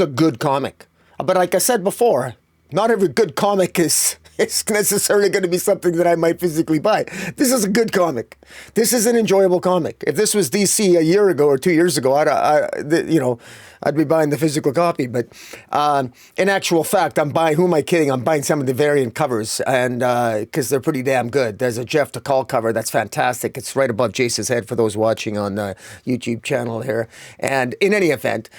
a good comic. But like I said before, not every good comic is necessarily going to be something that I might physically buy. This is a good comic. This is an enjoyable comic. If this was DC a year ago or 2 years ago, I'd be buying the physical copy. But in actual fact, I'm buying. Who am I kidding? I'm buying some of the variant covers, and because they're pretty damn good. There's a Jeff DeCall cover that's fantastic. It's right above Jace's head for those watching on the YouTube channel here. And in any event,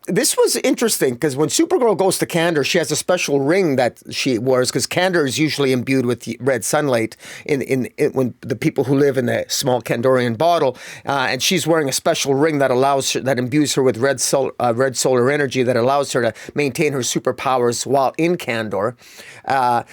this was interesting because when Supergirl goes to Kandor, she has a special ring that she wears, because Kandor is usually imbued with red sunlight in when the people who live in the small Kandorian bottle, and she's wearing a special ring that imbues her with red solar energy that allows her to maintain her superpowers while in Kandor.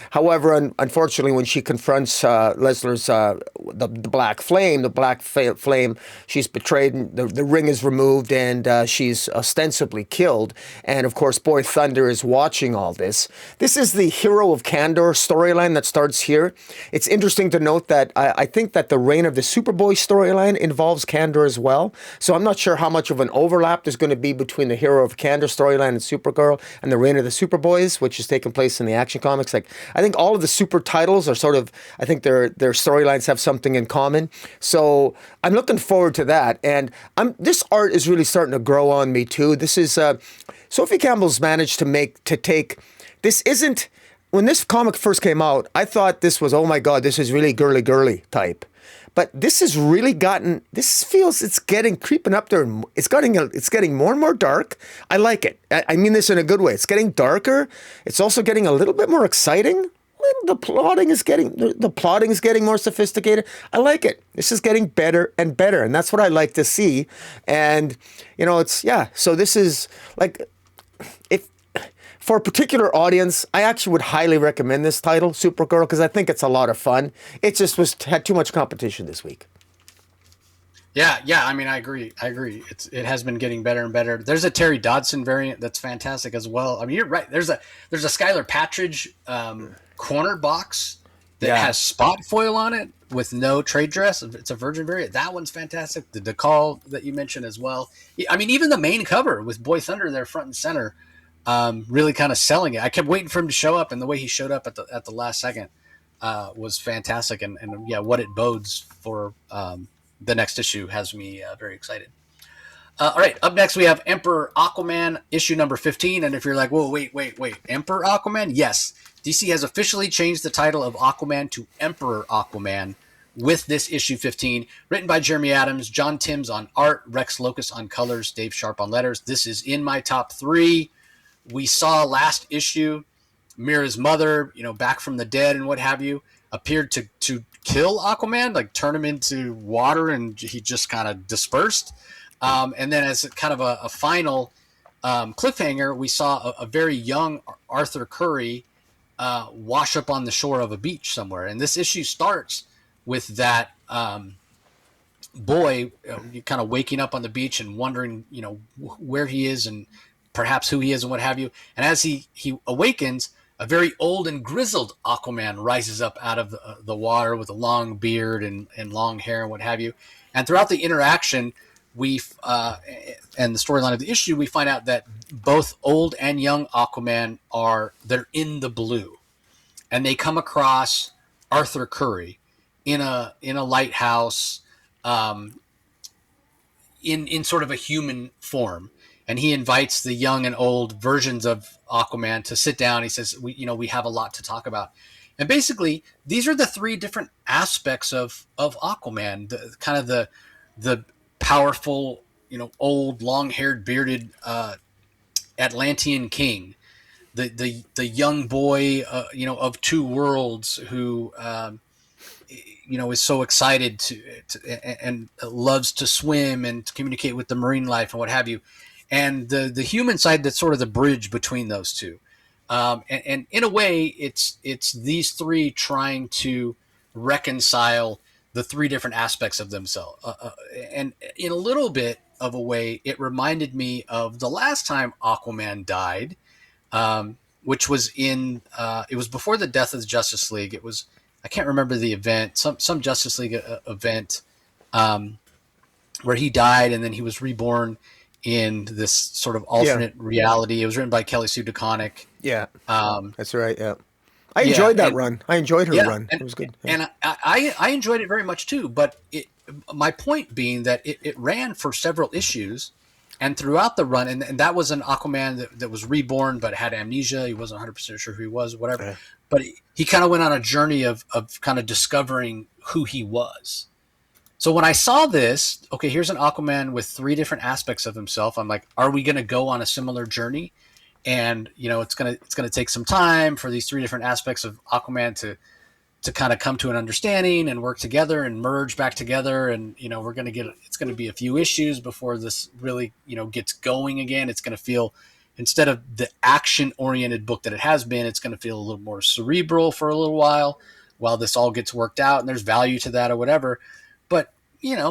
However, unfortunately, when she confronts Lesla's the Black Flame, she's betrayed. And the ring is removed, and she's ostensibly killed. And of course, Boy Thunder is watching all this. This is the Hero of Kandor storyline that starts here. It's interesting to note that I think that the Reign of the Superboy storyline involves Kandor as well. So I'm not sure how much of an overlap there's going to be between the Hero of Kandor storyline and Supergirl and the Reign of the Superboys, which is taking place in the Action Comics. Like, I think all of the super titles are sort of, I think their storylines have something in common. So I'm looking forward to that. And this art is really starting to grow on me too. This is Sophie Campbell's managed to take. This isn't. When this comic first came out, I thought this was, oh my God, this is really girly type. But this has really gotten, this feels it's getting creeping up there. It's getting more and more dark. I like it. I mean this in a good way. It's getting darker. It's also getting a little bit more exciting. The plotting is getting more sophisticated. I like it. This is getting better and better. And that's what I like to see. And, so this is like, for a particular audience, I actually would highly recommend this title, Supergirl, because I think it's a lot of fun. It just had too much competition this week. Yeah. I mean, I agree. It has been getting better and better. There's a Terry Dodson variant that's fantastic as well. I mean, you're right. There's a Skylar Patridge corner box that Yeah. has spot foil on it with no trade dress. It's a Virgin variant. That one's fantastic. The decal that you mentioned as well. I mean, even the main cover with Boy Thunder there front and center, really kind of selling it. I kept waiting for him to show up, and the way he showed up at the last second was fantastic. And yeah, what it bodes for the next issue has me very excited. All right, up next we have Emperor Aquaman, issue number 15. And if you're like, whoa, wait, Emperor Aquaman? Yes, DC has officially changed the title of Aquaman to Emperor Aquaman with this issue 15, written by Jeremy Adams, John Timms on art, Rex Locus on colors, Dave Sharp on letters. This is in my top 3. We saw last issue Mira's mother, back from the dead and what have you, appeared to kill Aquaman, like turn him into water, and he just kind of dispersed. And then as kind of a final cliffhanger, we saw a very young Arthur Curry wash up on the shore of a beach somewhere. And this issue starts with that boy kind of waking up on the beach and wondering, where he is and perhaps who he is and what have you. And as he awakens, a very old and grizzled Aquaman rises up out of the water with a long beard and long hair and what have you. And throughout the interaction, and the storyline of the issue, we find out that both old and young Aquaman they're in the blue, and they come across Arthur Curry in a lighthouse, in sort of a human form. And he invites the young and old versions of Aquaman to sit down. He says, we have a lot to talk about. And basically, these are the 3 different aspects of Aquaman, the powerful, old, long-haired, bearded Atlantean king, the young boy, of 2 worlds who, is so excited and loves to swim and to communicate with the marine life and what have you. And the human side that's sort of the bridge between those two. And in a way, it's these 3 trying to reconcile the 3 different aspects of themselves. And in a little bit of a way, it reminded me of the last time Aquaman died, which was it was before the death of the Justice League. It was, I can't remember the event, some Justice League event, where he died and then he was reborn in this sort of alternate reality. It was written by Kelly Sue DeConnick. Yeah. That's right. Yeah. I Yeah, enjoyed that and run. I enjoyed her run. and It was good. Yeah. I enjoyed it very much too. But my point being that it ran for several issues, and throughout the run, and that was an Aquaman that was reborn but had amnesia. He wasn't 100% sure who he was, whatever. Yeah. But he kind of went on a journey of kind of discovering who he was. So when I saw this, okay, here's an Aquaman with 3 different aspects of himself. I'm like, are we going to go on a similar journey? And it's gonna take some time for these 3 different aspects of Aquaman to kind of come to an understanding and work together and merge back together. And it's gonna be a few issues before this really gets going again. It's gonna feel, instead of the action oriented book that it has been, it's gonna feel a little more cerebral for a little while this all gets worked out, and there's value to that or whatever. But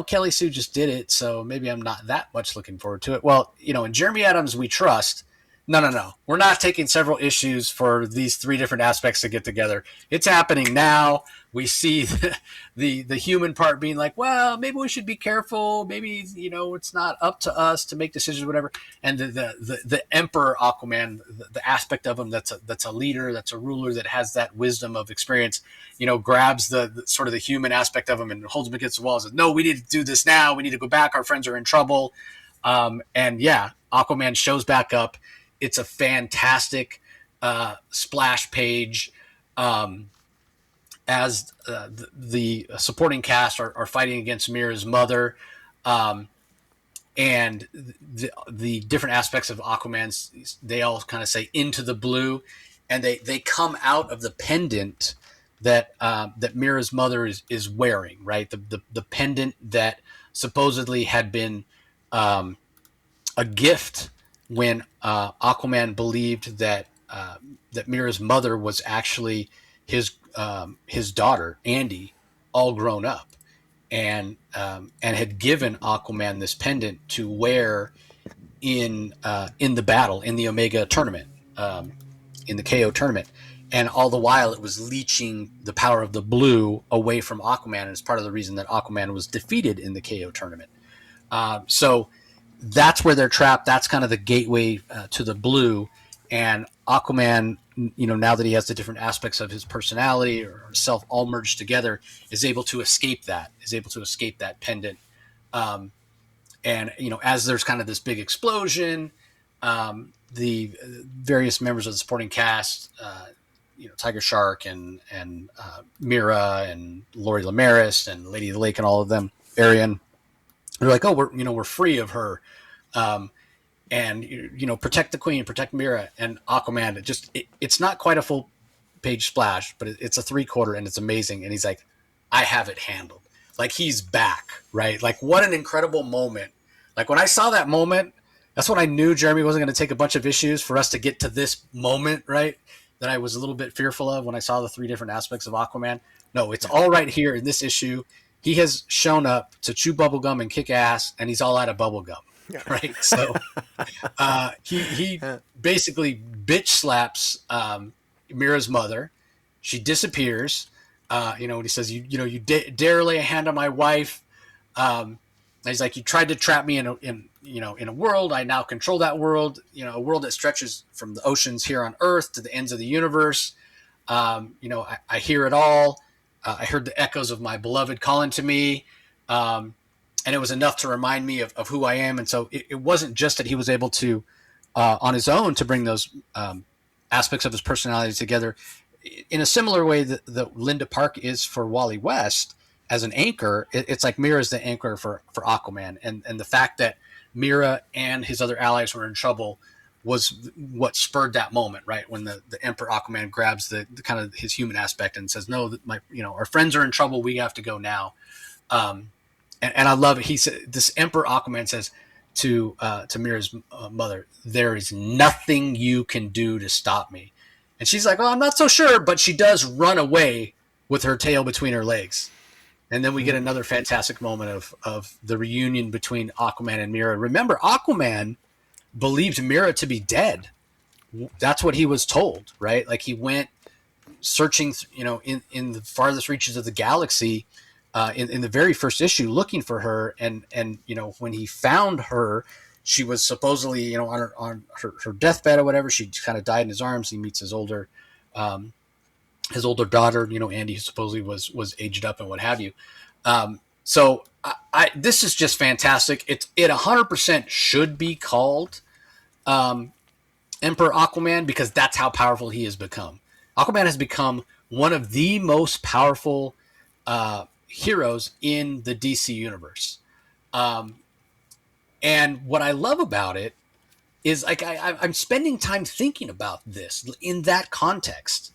Kelly Sue just did it, so maybe I'm not that much looking forward to it. Well, in Jeremy Adams we trust. No. We're not taking several issues for these 3 different aspects to get together. It's happening now. We see the human part being like, well, maybe we should be careful. Maybe, it's not up to us to make decisions, whatever. And the Emperor Aquaman, the aspect of him that's a leader, that's a ruler, that has that wisdom of experience, grabs the sort of the human aspect of him and holds him against the wall and says, no, we need to do this now. We need to go back. Our friends are in trouble. And yeah, Aquaman shows back up. It's a fantastic splash page, as the supporting cast are fighting against Mira's mother, and the different aspects of Aquaman's. They all kind of say "into the blue," and they come out of the pendant that Mira's mother is wearing. Right, the pendant that supposedly had been a gift when Aquaman believed that Mira's mother was actually his daughter, Andy, all grown up. and had given Aquaman this pendant to wear in the battle, in the Omega tournament, in the KO tournament. And all the while, it was leeching the power of the blue away from Aquaman, and it's part of the reason that Aquaman was defeated in the KO tournament. So that's where they're trapped. That's kind of the gateway to the blue. And Aquaman, now that he has the different aspects of his personality or self all merged together, is able to escape that pendant. And as there's kind of this big explosion, the various members of the supporting cast, Tiger Shark and Mira and Lori Lamaris and Lady of the Lake and all of them, Arian, they're like, oh, we're free of her. And protect the Queen, protect Mira. And Aquaman, it's not quite a full page splash, but it's a 3/4 and it's amazing. And he's like, I have it handled. Like, he's back, right? Like, what an incredible moment. Like, when I saw that moment, that's when I knew Jeremy wasn't going to take a bunch of issues for us to get to this moment, right? That I was a little bit fearful of when I saw the 3 different aspects of Aquaman. No, it's all right here in this issue. He has shown up to chew bubblegum and kick ass, and he's all out of bubblegum, right? So he basically bitch slaps Mira's mother. She disappears. When he says, you dare lay a hand on my wife. He's like, you tried to trap me in a world. I now control that world, a world that stretches from the oceans here on Earth to the ends of the universe. I hear it all. I heard the echoes of my beloved calling to me. And it was enough to remind me of who I am. And so it wasn't just that he was able to, on his own, to bring those aspects of his personality together in a similar way that Linda Park is for Wally West as an anchor. It's like Mira's the anchor for Aquaman. And the fact that Mira and his other allies were in trouble was what spurred that moment, right? When the Emperor Aquaman grabs the kind of his human aspect and says, no, our friends are in trouble. We have to go now. And I love it. He said, this Emperor Aquaman says to Mira's mother, there is nothing you can do to stop me. And she's like, well, I'm not so sure, but she does run away with her tail between her legs. And then we get another fantastic moment of the reunion between Aquaman and Mira. Remember, Aquaman believed Mira to be dead. That's what he was told, right? Like, he went searching, in the farthest reaches of the galaxy, in the very first issue, looking for her. And when he found her, she was supposedly, on her deathbed or whatever. She kind of died in his arms. He meets his older daughter, Andy, who supposedly was aged up and what have you. So this is just fantastic. It 100% should be called Emperor Aquaman, because that's how powerful he has become. Aquaman has become one of the most powerful heroes in the DC universe. And what I love about it is, like, I'm spending time thinking about this in that context.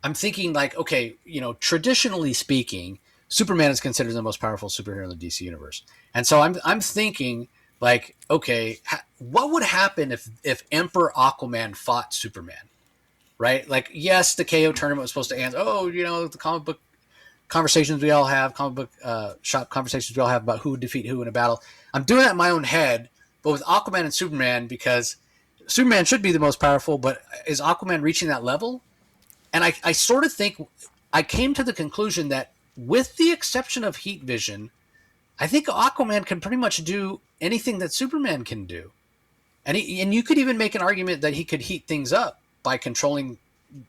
I'm thinking, like, okay, traditionally speaking, Superman is considered the most powerful superhero in the DC universe. And so I'm thinking, like, okay, what would happen if Emperor Aquaman fought Superman, right? Like, yes, the KO tournament was supposed to end. Oh, the comic book conversations we all have, comic book shop conversations we all have about who would defeat who in a battle. I'm doing that in my own head, but with Aquaman and Superman, because Superman should be the most powerful, but is Aquaman reaching that level? And I sort of think I came to the conclusion that, with the exception of heat vision, I think Aquaman can pretty much do anything that Superman can do. And you could even make an argument that he could heat things up by controlling,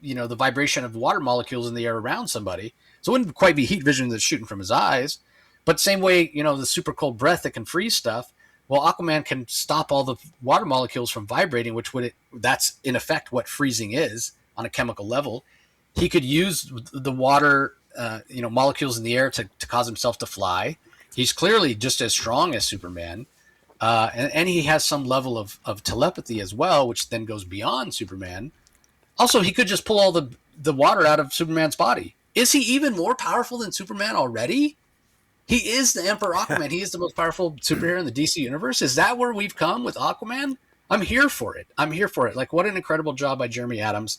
the vibration of water molecules in the air around somebody. So it wouldn't quite be heat vision that's shooting from his eyes. But same way, the super cold breath that can freeze stuff. Well, Aquaman can stop all the water molecules from vibrating, that's in effect what freezing is on a chemical level. He could use the water, molecules in the air to cause himself to fly. He's clearly just as strong as Superman. And he has some level of telepathy as well, which then goes beyond Superman. Also, he could just pull all the water out of Superman's body. Is he even more powerful than Superman already? He is the Emperor Aquaman. He is the most powerful superhero in the DC universe. Is that where we've come with Aquaman? I'm here for it. Like, what an incredible job by Jeremy Adams.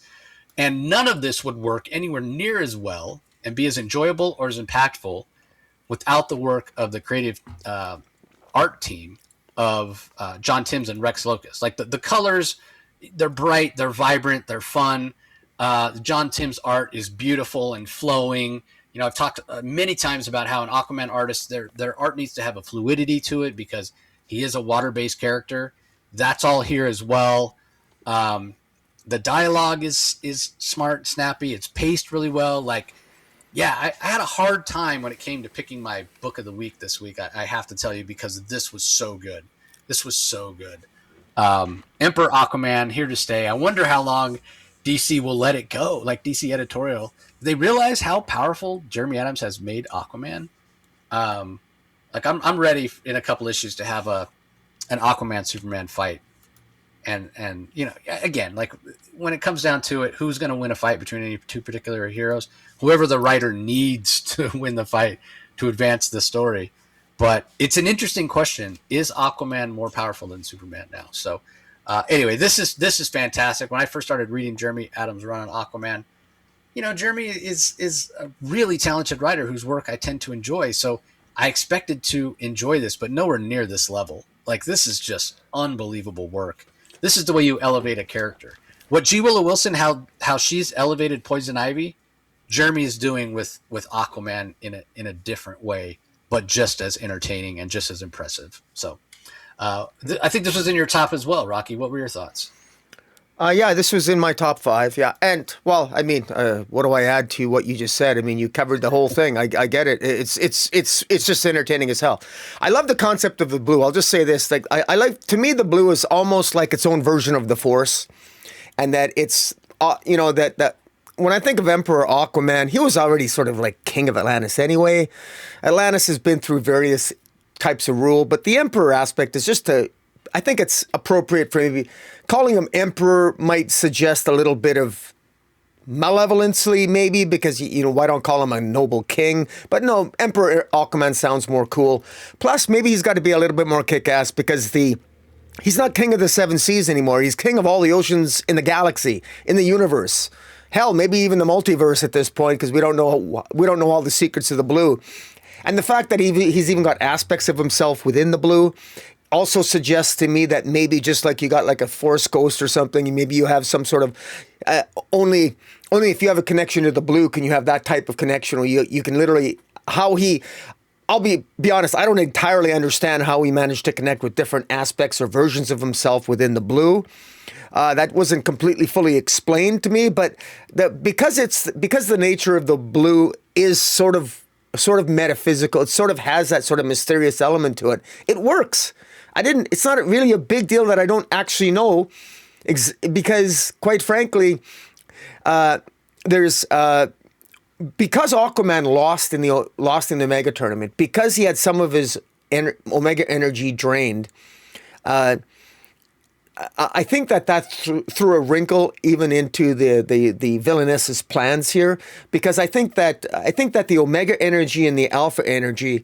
And none of this would work anywhere near as well and be as enjoyable or as impactful without the work of the creative art team of John Timms and Rex Locust. Like the colors, they're bright, they're vibrant, they're fun. John Timms' art is beautiful and flowing. You know, I've talked many times about how an Aquaman artist, their art needs to have a fluidity to it because he is a water-based character. That's all here as well. The dialogue is smart, snappy. It's paced really well. Like, yeah, I had a hard time when it came to picking my book of the week this week. I have to tell you, because this was so good. This was so good. Emperor Aquaman, here to stay. I wonder how long DC will let it go, like DC editorial. They realize how powerful Jeremy Adams has made Aquaman. Like I'm ready in a couple issues to have an Aquaman Superman fight. And you know, again, like when it comes down to it, who's going to win a fight between any two particular heroes? Whoever the writer needs to win the fight to advance the story. But it's an interesting question. Is Aquaman more powerful than Superman now? So anyway, this is fantastic. When I first started reading Jeremy Adams' run on Aquaman, you know, Jeremy is a really talented writer whose work I tend to enjoy. So I expected to enjoy this, but nowhere near this level. Like, this is just unbelievable work. This is the way you elevate a character. What G. Willow Wilson, how she's elevated Poison Ivy, Jeremy is doing with Aquaman in a different way, but just as entertaining and just as impressive. So I think this was in your top as well, Rocky. What were your thoughts? Yeah, this was in my top 5. Yeah, and well, I mean, what do I add to what you just said? I mean, you covered the whole thing. I get it. It's just entertaining as hell. I love the concept of the blue. I'll just say this: like, I like, to me, the blue is almost like its own version of the Force, and that it's you know, that when I think of Emperor Aquaman, he was already sort of like king of Atlantis anyway. Atlantis has been through various types of rule, but the Emperor aspect is just to. I think it's appropriate for maybe calling him emperor might suggest a little bit of malevolency, maybe, because, you know, why don't call him a noble king? But no, Emperor Aquaman sounds more cool. Plus, maybe he's got to be a little bit more kick-ass because he's not king of the 7 seas anymore. He's king of all the oceans in the galaxy, in the universe. Hell, maybe even the multiverse at this point, because we don't know all the secrets of the blue. And the fact that he's even got aspects of himself within the blue also suggests to me that maybe just like you got like a Force ghost or something, maybe you have some sort of only if you have a connection to the blue can you have that type of connection, or you can literally I'll be honest, I don't entirely understand how he managed to connect with different aspects or versions of himself within the blue. That wasn't completely fully explained to me, but because the nature of the blue is sort of metaphysical, it sort of has that sort of mysterious element to it. It works. It's not really a big deal that I don't actually know, because quite frankly, because Aquaman lost in the Omega tournament, because he had some of his Omega energy drained. I think that threw a wrinkle even into the villainess's plans here, because I think that the Omega energy and the Alpha energy,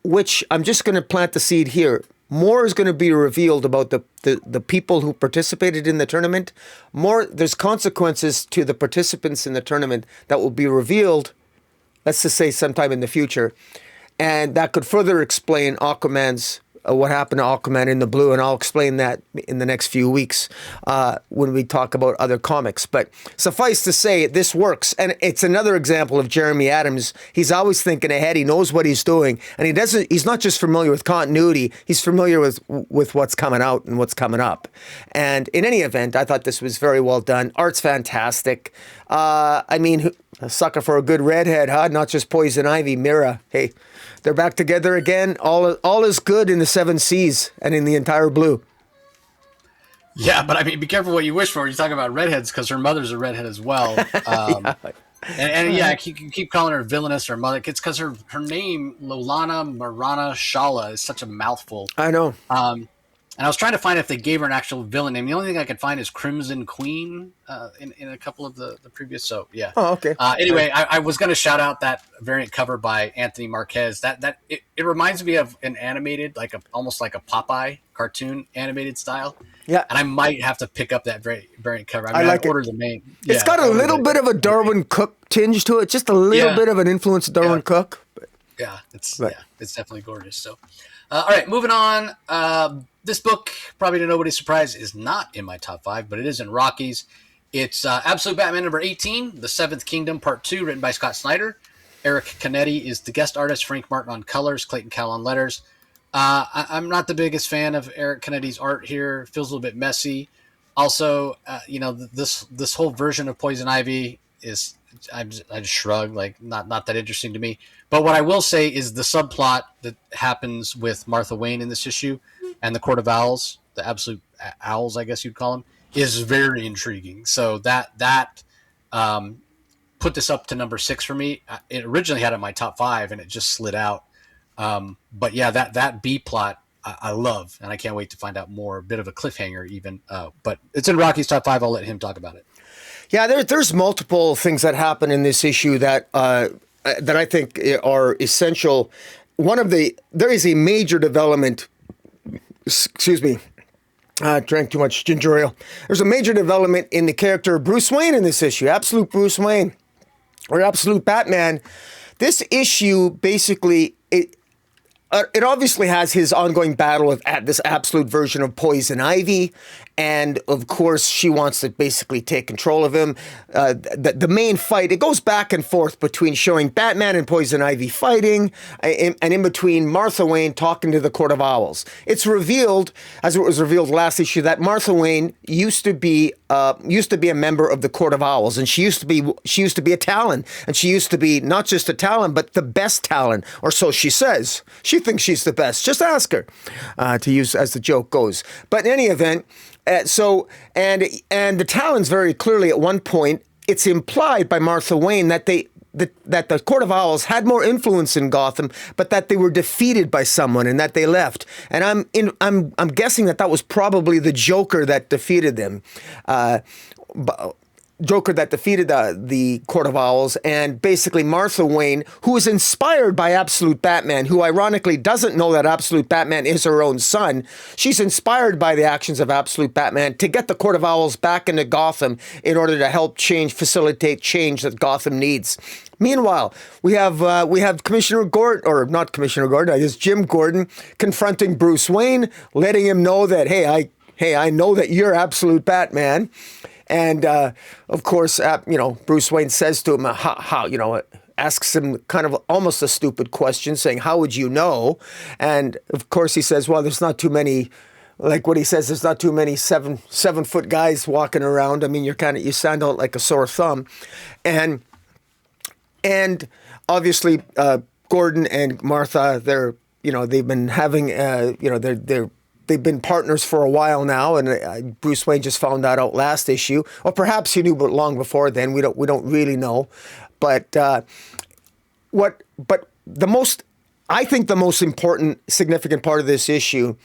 which I'm just going to plant the seed here, more is going to be revealed about the people who participated in the tournament. There's consequences to the participants in the tournament that will be revealed, let's just say sometime in the future, and that could further explain Aquaman's what happened to Aquaman in the blue, and I'll explain that in the next few weeks when we talk about other comics. But suffice to say, this works, and it's another example of Jeremy Adams. He's always thinking ahead. He knows what he's doing, and he's not just familiar with continuity. He's familiar with what's coming out and what's coming up. And in any event, I thought this was very well done. Art's fantastic. I mean, a sucker for a good redhead, huh? Not just Poison Ivy, Mira. Hey. They're back together again. All is good in the 7 seas and in the entire blue. Yeah, but I mean, be careful what you wish for. You're talking about redheads, because her mother's a redhead as well. Yeah. And yeah, you can keep calling her villainous or mother. It's because her name, Lolana Marana Shala, is such a mouthful. I know. And I was trying to find if they gave her an actual villain name. The only thing I could find is Crimson Queen in a couple of the previous. So yeah. Oh, okay. Anyway, I was going to shout out that variant cover by Anthony Marquez. It reminds me of an animated, almost like a Popeye cartoon animated style. Yeah. And I might have to pick up that variant cover. I like ordered the main. It's got a little bit of a Darwin Cook tinge to it, just a little bit of an influence of Darwin Cook. Yeah, it's Right. it's definitely gorgeous. So, all right, moving on. This book, probably to nobody's surprise, is not in my top 5, but it is in Rocky's. It's Absolute Batman number 18, The Seventh Kingdom Part 2, written by Scott Snyder. Eric Canetti is the guest artist. Frank Martin on colors. Clayton Cowell on letters. I'm not the biggest fan of Eric Canetti's art here. It feels a little bit messy. Also, this whole version of Poison Ivy is I just shrug, like not that interesting to me. But what I will say is the subplot that happens with Martha Wayne in this issue and the Court of Owls, the Absolute Owls, I guess you'd call them, is very intriguing. So that put this up to number 6 for me. It originally had it in my top 5, and it just slid out. But yeah, that B plot I love, and I can't wait to find out more. A bit of a cliffhanger, even. But it's in Rocky's top 5. I'll let him talk about it. Yeah, there's multiple things that happen in this issue that I think are essential. There is a major development. Excuse me. Drank too much ginger ale. There's a major development in the character of Bruce Wayne in this issue. Absolute Bruce Wayne, or Absolute Batman. This issue basically it obviously has his ongoing battle with this absolute version of Poison Ivy. And of course, she wants to basically take control of him. The main fight, it goes back and forth between showing Batman and Poison Ivy fighting, and in between Martha Wayne talking to the Court of Owls. It's revealed, as it was revealed last issue, that Martha Wayne used to be a member of the Court of Owls, and she used to be a Talon, and she used to be not just a Talon, but the best Talon, or so she says. She thinks she's the best. Just ask her, to use as the joke goes. But in any event. And the Talons very clearly at one point, it's implied by Martha Wayne that that the Court of Owls had more influence in Gotham, but that they were defeated by someone and that they left. And I'm guessing that was probably the Joker that defeated them. Joker that defeated the Court of Owls, and basically Martha Wayne, who is inspired by Absolute Batman, who ironically doesn't know that Absolute Batman is her own son. She's inspired by the actions of Absolute Batman to get the Court of Owls back into Gotham in order to help facilitate change that Gotham needs. Meanwhile, we have Commissioner Gordon, or not Commissioner Gordon, I guess Jim Gordon, confronting Bruce Wayne, letting him know that, hey, I know that you're Absolute Batman. And, of course, Bruce Wayne says to him, asks him kind of almost a stupid question, saying, how would you know? And, of course, he says, well, there's not too many, like what he says, there's not too many 7-foot guys walking around. I mean, you sound out like a sore thumb. And obviously, Gordon and Martha, they've been having, they've been partners for a while now, and Bruce Wayne just found that out last issue, or perhaps he knew long before then. We don't really know, but the most important, significant part of this issue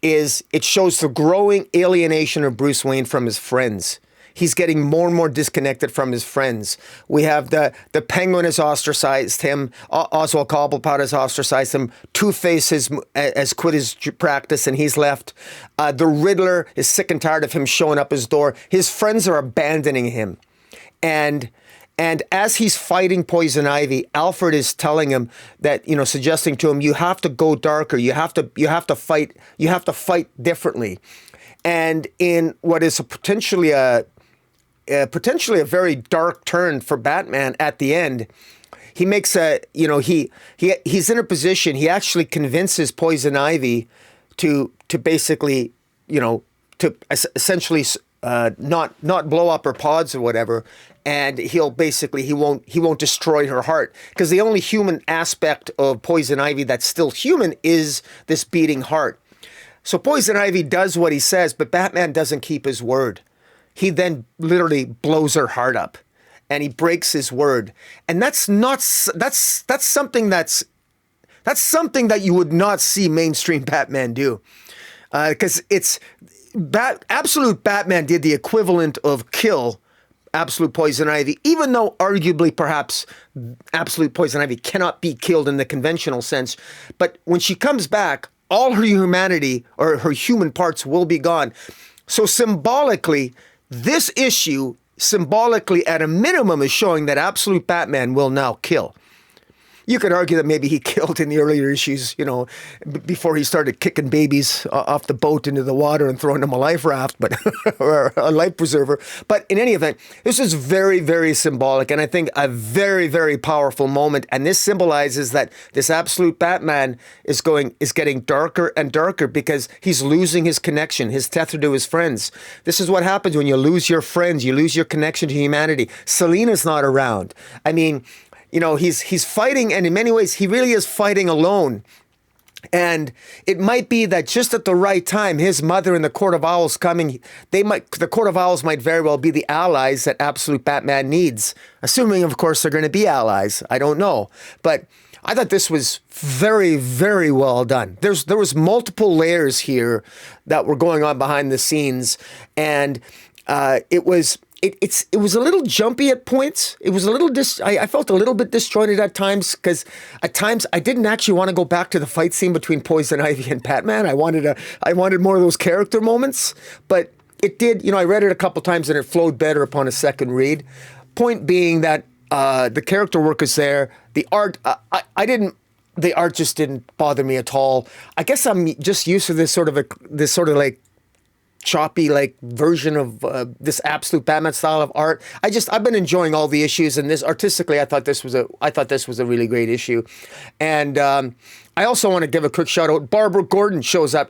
is it shows the growing alienation of Bruce Wayne from his friends. He's getting more and more disconnected from his friends. We have the Penguin has ostracized him. Oswald Cobblepot has ostracized him. Two-Face has quit his practice and he's left. The Riddler is sick and tired of him showing up his door. His friends are abandoning him. And as he's fighting Poison Ivy, Alfred is telling him that, suggesting to him, you have to go darker. You have to fight differently. And in what is potentially a very dark turn for Batman at the end, he makes he's in a position, he actually convinces Poison Ivy to basically, to essentially not blow up her pods or whatever, and he won't destroy her heart, because the only human aspect of Poison Ivy that's still human is this beating heart. So Poison Ivy does what he says, but Batman doesn't keep his word. He then literally blows her heart up, and he breaks his word. And that's something that you would not see mainstream Batman do, because Absolute Batman did the equivalent of kill Absolute Poison Ivy, even though arguably perhaps Absolute Poison Ivy cannot be killed in the conventional sense. But when she comes back, all her humanity or her human parts will be gone. So symbolically, this issue, at a minimum, is showing that Absolute Batman will now kill. You could argue that maybe he killed in the earlier issues, before he started kicking babies off the boat into the water and throwing them a life raft, but or a life preserver. But in any event, this is very, very symbolic, and I think a very, very powerful moment. And this symbolizes that this absolute Batman is getting darker and darker because he's losing his connection, his tether to his friends. This is what happens when you lose your friends, you lose your connection to humanity. Selina's not around. I mean, he's fighting, and in many ways, he really is fighting alone. And it might be that just at the right time, his mother and the Court of Owls coming, the Court of Owls might very well be the allies that Absolute Batman needs. Assuming, of course, they're going to be allies. I don't know. But I thought this was very, very well done. There was multiple layers here that were going on behind the scenes. And it was a little jumpy at points. It was a little I felt a little bit disjointed at times because at times I didn't actually want to go back to the fight scene between Poison Ivy and Batman. I wanted more of those character moments, but it did. I read it a couple times and it flowed better upon a second read. Point being that the character work is there. The art, the art just didn't bother me at all. I guess I'm just used to this sort of like choppy version of this absolute Batman style of art. I've been enjoying all the issues, and this artistically, I thought this was a really great issue. And I also want to give a quick shout out. Barbara Gordon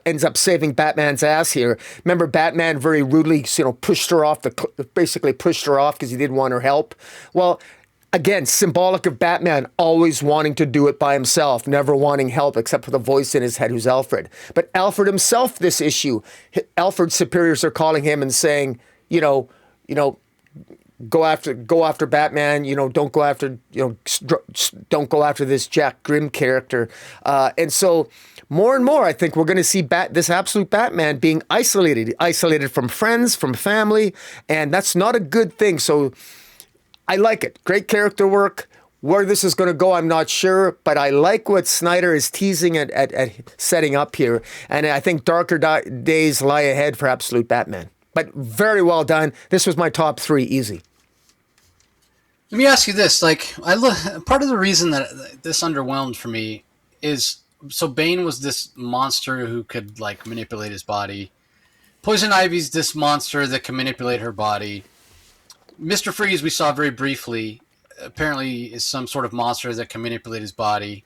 ends up saving Batman's ass here. Remember, Batman very rudely, pushed her off because he didn't want her help. Well, again, symbolic of Batman always wanting to do it by himself, never wanting help except for the voice in his head who's Alfred. But Alfred himself, this issue, Alfred's superiors are calling him and saying, go after Batman, don't go after this Jack Grimm character. And so more and more, I think we're going to see this absolute Batman being isolated from friends, from family, and that's not a good thing. So I like it. Great character work. Where this is going to go, I'm not sure, but I like what Snyder is teasing at setting up here. And I think darker days lie ahead for Absolute Batman. But very well done. This was my top 3, easy. Let me ask you this. Part of the reason that this underwhelmed for me is, so Bane was this monster who could manipulate his body. Poison Ivy's this monster that can manipulate her body. Mr. Freeze, we saw very briefly, apparently is some sort of monster that can manipulate his body.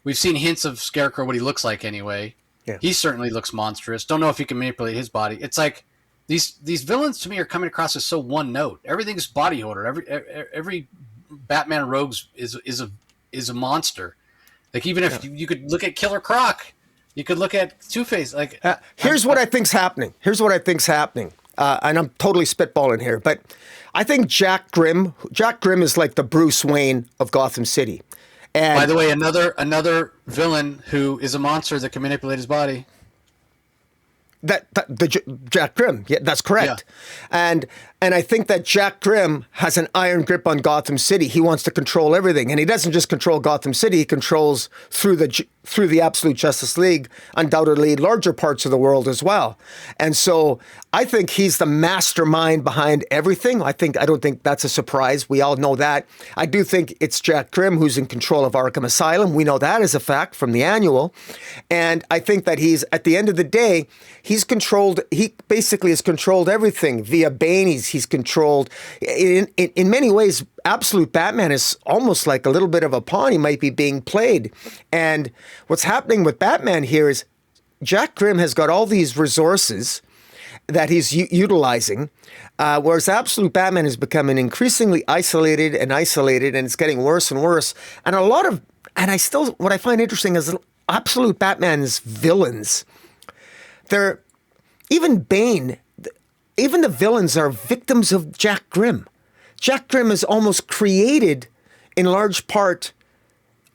We've seen hints of Scarecrow, what he looks like anyway. Yeah. He certainly looks monstrous. Don't know if he can manipulate his body. It's like these villains to me are coming across as so one note. Everything's body horror. Every Batman rogue is a monster. Even if you could look at Killer Croc, you could look at Two-Face. Here's what I think's happening. And I'm totally spitballing here, but I think Jack Grimm is like the Bruce Wayne of Gotham City. And by the way, another villain who is a monster that can manipulate his body. Jack Grimm, yeah, that's correct. Yeah. And I think that Jack Grimm has an iron grip on Gotham City. He wants to control everything, and he doesn't just control Gotham City. He controls through the Absolute Justice League, undoubtedly larger parts of the world as well. And so I think he's the mastermind behind everything. I don't think that's a surprise. We all know that. I do think it's Jack Grimm who's in control of Arkham Asylum. We know that as a fact from the annual. And I think that he's, at the end of the day, he basically has controlled everything via Bane. He's controlled in many ways. Absolute Batman is almost like a little bit of a pawn. He might be being played. And what's happening with Batman here is Jack Grimm has got all these resources that he's utilizing, whereas Absolute Batman is becoming increasingly isolated, and it's getting worse and worse. And what I find interesting is Absolute Batman's villains. Even Bane, even the villains are victims of Jack Grimm. Jack Grimm is almost created, in large part,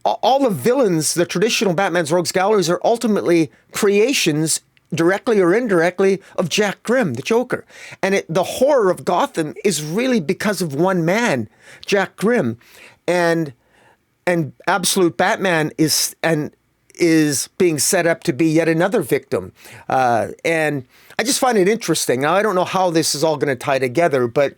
all the villains, the traditional Batman's Rogues Galleries, are ultimately creations, directly or indirectly, of Jack Grimm, the Joker. And the horror of Gotham is really because of one man, Jack Grimm. And Absolute Batman is being set up to be yet another victim. And I just find it interesting. Now, I don't know how this is all going to tie together, but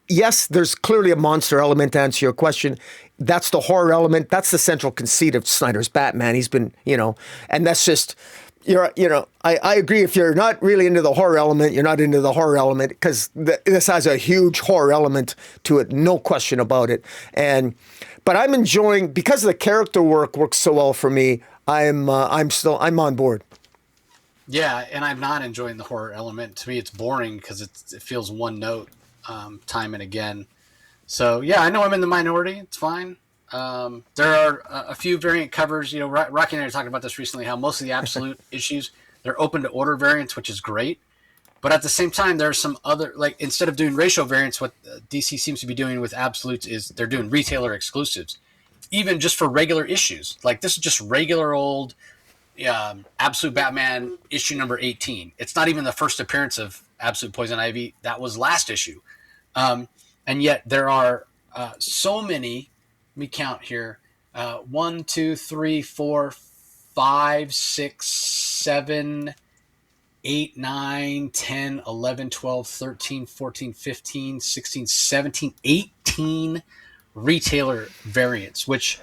yes, there's clearly a monster element to answer your question. That's the horror element. That's the central conceit of Snyder's Batman. He's been, and that's just, I agree. If you're not really into the horror element, you're not into the horror element because this has a huge horror element to it. No question about it. But I'm enjoying, because the character work works so well for me, I'm on board. Yeah, and I'm not enjoying the horror element. To me, it's boring because it feels one note time and again. So yeah, I know I'm in the minority. It's fine. There are a few variant covers. Rocky and I were talking about this recently. How most of the absolute issues they're open to order variants, which is great. But at the same time, there's some other, like, instead of doing ratio variants, what DC seems to be doing with absolutes is they're doing retailer exclusives, even just for regular issues. Like, this is just regular old Absolute Batman issue number 18. It's not even the first appearance of Absolute Poison Ivy. That was last issue. And yet there are so many, let me count here, 1, 2, 3, 4, 5, 6, 7, 8, 9, 10, 11, 12, 13, 14, 15, 16, 17, 18 retailer variants, which,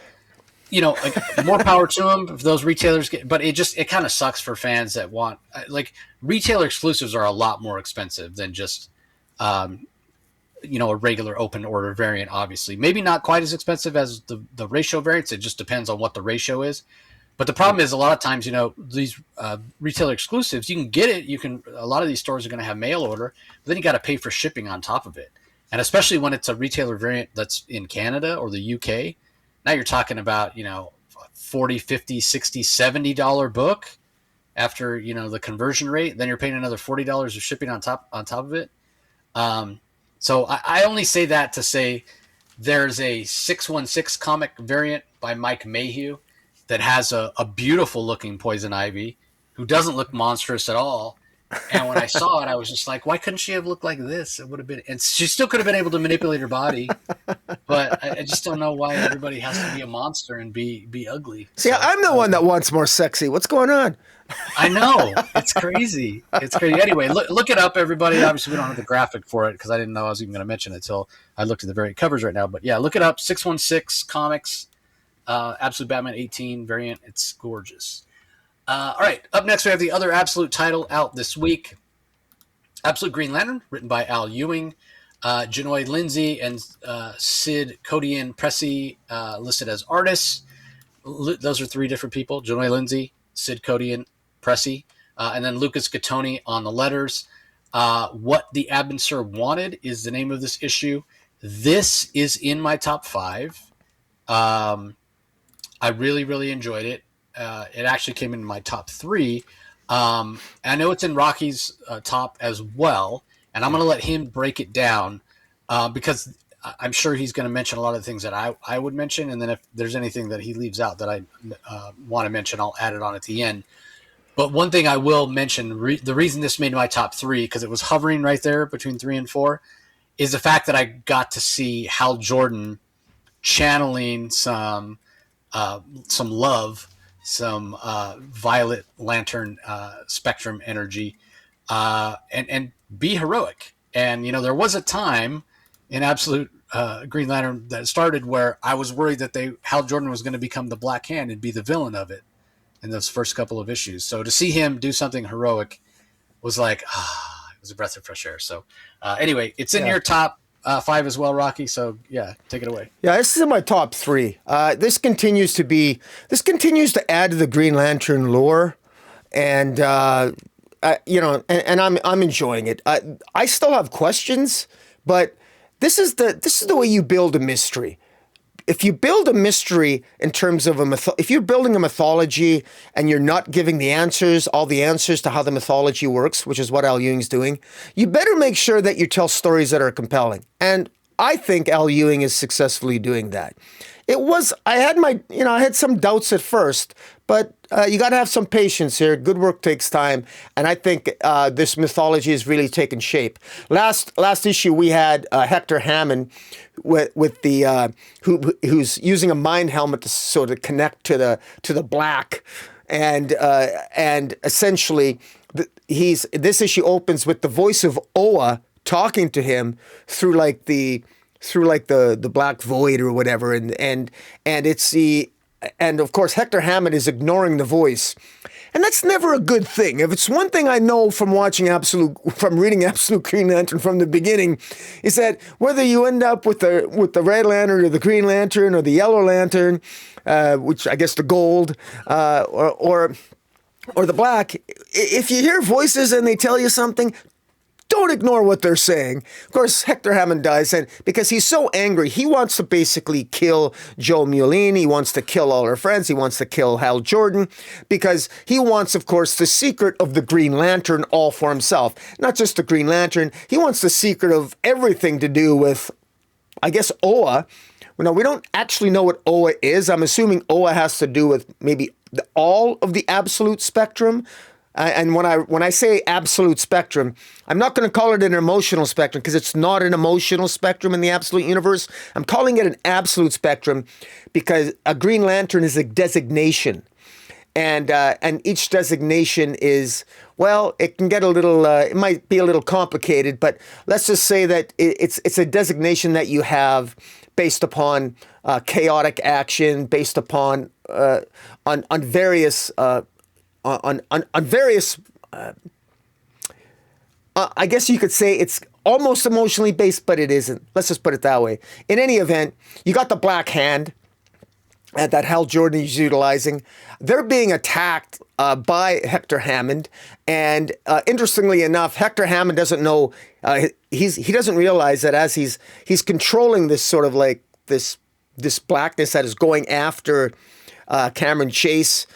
like, more power to them if those retailers but it kind of sucks for fans that want, like, retailer exclusives are a lot more expensive than just, a regular open order variant, obviously. Maybe not quite as expensive as the ratio variants. It just depends on what the ratio is. But the problem is a lot of times, these retailer exclusives, you can get it. A lot of these stores are going to have mail order, but then you got to pay for shipping on top of it. And especially when it's a retailer variant that's in Canada or the UK, now you're talking about, $40, $50, $60, $70 book after, the conversion rate. Then you're paying another $40 of shipping on top of it. So I only say that to say there's a 616 comic variant by Mike Mayhew that has a beautiful looking Poison Ivy who doesn't look monstrous at all. And when I saw it, I was just like, why couldn't she have looked like this? It would have been, and she still could have been able to manipulate her body, but I just don't know why everybody has to be a monster and be ugly. See, I'm the one that wants more sexy. What's going on? I know. It's crazy. It's crazy. Anyway, look it up, everybody. Obviously, we don't have the graphic for it because I didn't know I was even going to mention it until I looked at the variant covers right now. But yeah, look it up. 616 Comics. Absolute Batman 18 variant. It's gorgeous. All right. Up next, we have the other Absolute title out this week. Absolute Green Lantern, written by Al Ewing. Janoy Lindsay and Sid Codian Pressey listed as artists. Those are three different people. Janoy Lindsay, Sid Codian Pressey, and then Lucas Gattoni on the letters. What the Abinser Wanted is the name of this issue. This is in my top 5. I really, really enjoyed it. It actually came in my top 3. I know it's in Rocky's top as well, and I'm going to let him break it down because I'm sure he's going to mention a lot of the things that I would mention, and then if there's anything that he leaves out that I want to mention, I'll add it on at the end. But one thing I will mention, the reason this made my top 3, because it was hovering right there between 3 and 4, is the fact that I got to see Hal Jordan channeling some love, some Violet Lantern spectrum energy, and be heroic. And, there was a time in Absolute Green Lantern that started where I was worried that Hal Jordan was going to become the Black Hand and be the villain of it in those first couple of issues. So to see him do something heroic was like, it was a breath of fresh air. So anyway, it's in your top 5 as well, Rocky. So yeah, take it away. Yeah, this is in my top 3. This continues to add to the Green Lantern lore, and I'm enjoying it. I still have questions, but this is the way you build a mystery. If you build a mystery in terms of if you're building a mythology and you're not giving all the answers to how the mythology works, which is what Al Ewing's doing, you better make sure that you tell stories that are compelling. And I think Al Ewing is successfully doing that. I had some doubts at first, but you got to have some patience here. Good work takes time, and I think this mythology has really taken shape. Last issue we had Hector Hammond with the who's using a mind helmet to connect to the Black, and essentially this issue opens with the voice of Oa talking to him through like the black void or whatever, and it's the and of course Hector Hammond is ignoring the voice. And that's never a good thing. If it's one thing I know from reading Absolute Green Lantern from the beginning, is that whether you end up with the Red Lantern or the Green Lantern or the Yellow Lantern, which I guess the gold, or the black, if you hear voices and they tell you something, don't ignore what they're saying. Of course, Hector Hammond dies, and because he's so angry, he wants to basically kill Jo Mullein. He wants to kill all her friends. He wants to kill Hal Jordan, because he wants, of course, the secret of the Green Lantern all for himself. Not just the Green Lantern. He wants the secret of everything to do with, I guess, Oa. Now, we don't actually know what Oa is. I'm assuming Oa has to do with maybe all of the absolute spectrum. And when I say absolute spectrum, I'm not going to call it an emotional spectrum, because it's not an emotional spectrum in the absolute universe. I'm calling it an absolute spectrum because a Green Lantern is a designation. And each designation is, well, it can get a little, it might be a little complicated, but let's just say that it's a designation that you have based upon chaotic action, based upon on various I guess you could say it's almost emotionally based, but it isn't. Let's just put it that way. In any event, you got the Black Hand that Hal Jordan is utilizing. They're being attacked by Hector Hammond, and interestingly enough, Hector Hammond doesn't know. He doesn't realize that as he's controlling this sort of like this blackness that is going after Cameron Chase,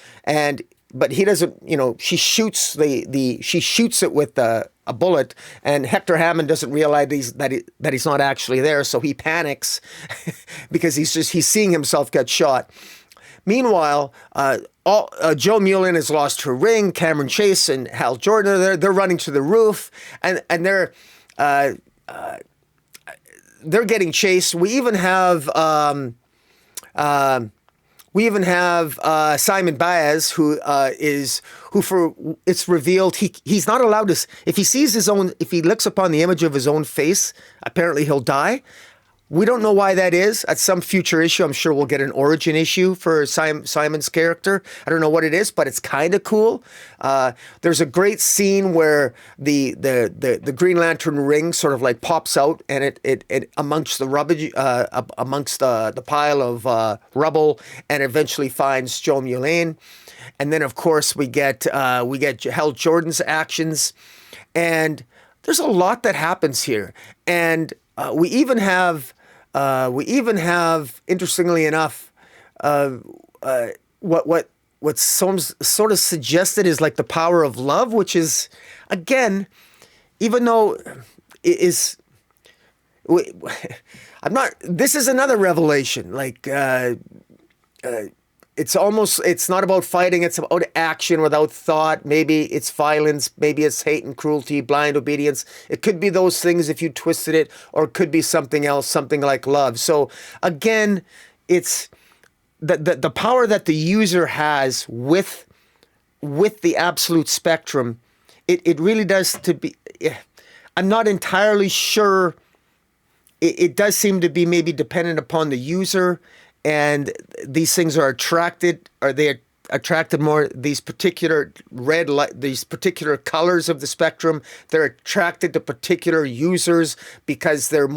but he doesn't, she shoots she shoots it with a bullet, and Hector Hammond doesn't realize that he's not actually there, so he panics because he's seeing himself get shot. Meanwhile, Jo Mullein has lost her ring. Cameron Chase and Hal Jordan they're running to the roof, and they're getting chased. We even have Simon Baez, who it's revealed he's not allowed to, if he looks upon the image of his own face, apparently he'll die. We don't know why that is. At some future issue, I'm sure we'll get an origin issue for Simon's character. I don't know what it is, but it's kind of cool. There's a great scene where the Green Lantern ring sort of like pops out, and it amongst the rubbish, amongst the pile of rubble, and eventually finds Jo Mullein. And then, of course, we get Hal Jordan's actions, and there's a lot that happens here, and we even have, interestingly enough, what's sort of suggested is like the power of love, which is, again, even though it is, this is another revelation. Like, it's not about fighting, it's about action without thought. Maybe it's violence, maybe it's hate and cruelty, blind obedience. It could be those things if you twisted it, or it could be something else, something like love. So again, it's the power that the user has with the absolute spectrum. It really does to be, I'm not entirely sure. It does seem to be maybe dependent upon the user. And these things are attracted more, these particular these particular colors of the spectrum. They're attracted to particular users because they're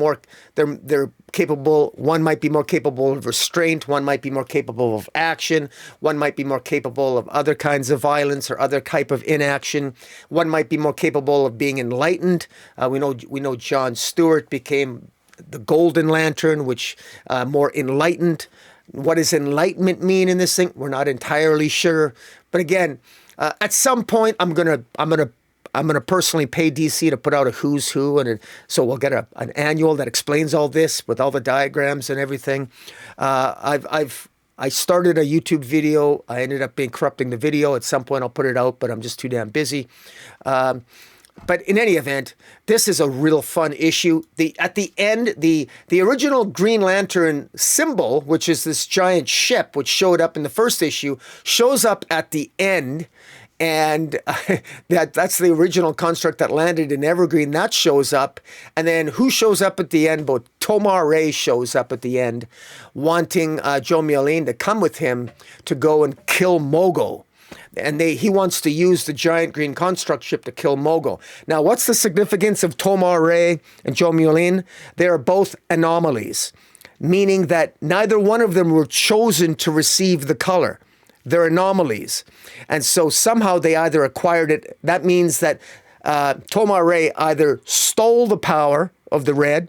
capable. One might be more capable of restraint. One might be more capable of action. One might be more capable of other kinds of violence or other type of inaction. One might be more capable of being enlightened. We know John Stewart became the Golden Lantern, which more enlightened. What does enlightenment mean in this thing? We're not entirely sure. But again, at some point, I'm gonna personally pay DC to put out a who's who, and so we'll get an annual that explains all this with all the diagrams and everything. I started a YouTube video. I ended up corrupting the video. At some point, I'll put it out, but I'm just too damn busy. But in any event, this is a real fun issue. At the end, the original Green Lantern symbol, which is this giant ship, which showed up in the first issue, shows up at the end, and that's the original construct that landed in Evergreen. That shows up, and then who shows up at the end? Both Tomar Ray shows up at the end, wanting Joe Mullein to come with him to go and kill Mogo. And he wants to use the giant green construct ship to kill Mogo. Now, what's the significance of Tomar Ray and Joe Mullein? They are both anomalies, meaning that neither one of them were chosen to receive the color. They're anomalies. And so somehow they either acquired it. That means that Tomar Ray either stole the power of the red,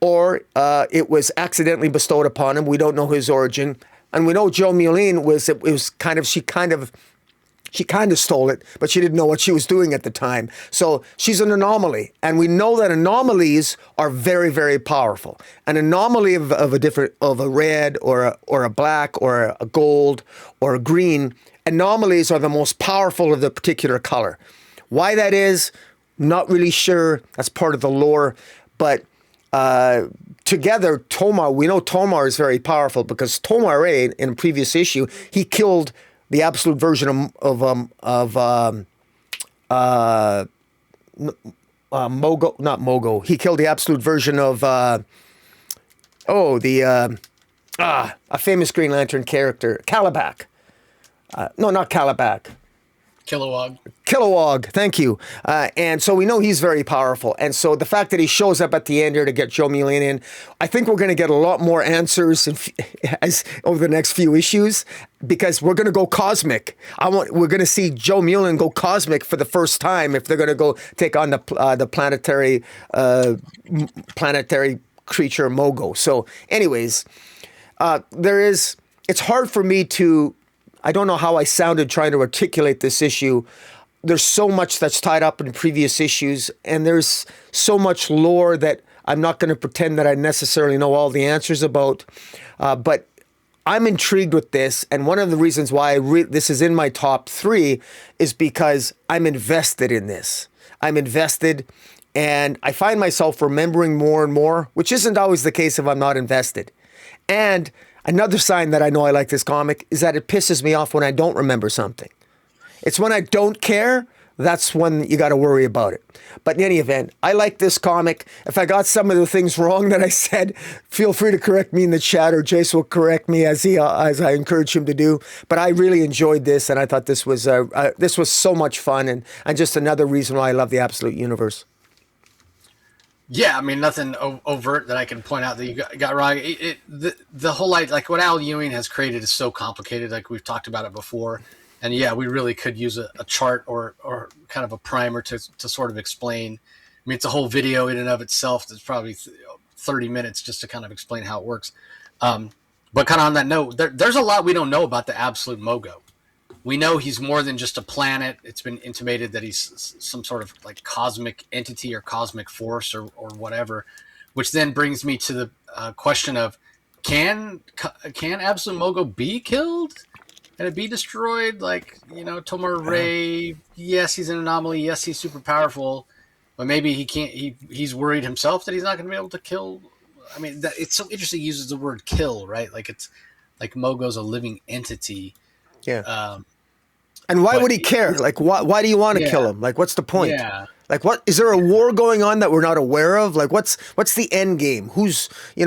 or it was accidentally bestowed upon him. We don't know his origin. And we know Joe Mullein she kind of stole it, but she didn't know what she was doing at the time. So she's an anomaly. And we know that anomalies are very, very powerful. An anomaly of a red or a black or a gold or a green, anomalies are the most powerful of the particular color. Why that is, not really sure. That's part of the lore. But together, we know Tomar is very powerful because Tomar Ray, in a previous issue, he killed the absolute version of Mogo, not Mogo. He killed the absolute version of a famous Green Lantern character, Calabac. No, not Calabac. Kilowog, thank you. And so we know he's very powerful. And so the fact that he shows up at the end here to get Joe Mullein in, I think we're going to get a lot more answers over the next few issues, because we're going to go cosmic. We're going to see Joe Mullein go cosmic for the first time if they're going to go take on the planetary creature Mogo. So anyways, it's hard for me to, I don't know how I sounded trying to articulate this issue. There's so much that's tied up in previous issues, and there's so much lore that I'm not going to pretend that I necessarily know all the answers about. But I'm intrigued with this, and one of the reasons why this is in my top 3 is because I'm invested in this. I'm invested, and I find myself remembering more and more, which isn't always the case if I'm not invested. And another sign that I know I like this comic is that it pisses me off when I don't remember something. It's when I don't care, that's when you got to worry about it. But in any event, I like this comic. If I got some of the things wrong that I said, feel free to correct me in the chat, or Jace will correct me as I encourage him to do. But I really enjoyed this, and I thought this was so much fun, and just another reason why I love the Absolute Universe. Yeah, I mean, nothing overt that I can point out that you got wrong. The whole, like what Al Ewing has created is so complicated. Like we've talked about it before, and yeah, we really could use a chart or kind of a primer to sort of explain. I mean, it's a whole video in and of itself. That's probably 30 minutes just to kind of explain how it works. But kind of on that note, there's a lot we don't know about the Absolute Mogo. We know he's more than just a planet. It's been intimated that he's some sort of like cosmic entity or cosmic force or whatever, which then brings me to the question of, can Absolute Mogo be killed and it be destroyed? Like, Tomar Ray, yes, he's an anomaly. Yes, he's super powerful, but maybe he can't. He's worried himself that he's not going to be able to kill. I mean, it's so interesting. He uses the word kill, right? Like it's like Mogo's a living entity. Yeah. And why would he care? Like, why do you want to kill him? Like, what's the point? Yeah. Like, what is there a war going on that we're not aware of? Like, what's the end game? Who's, we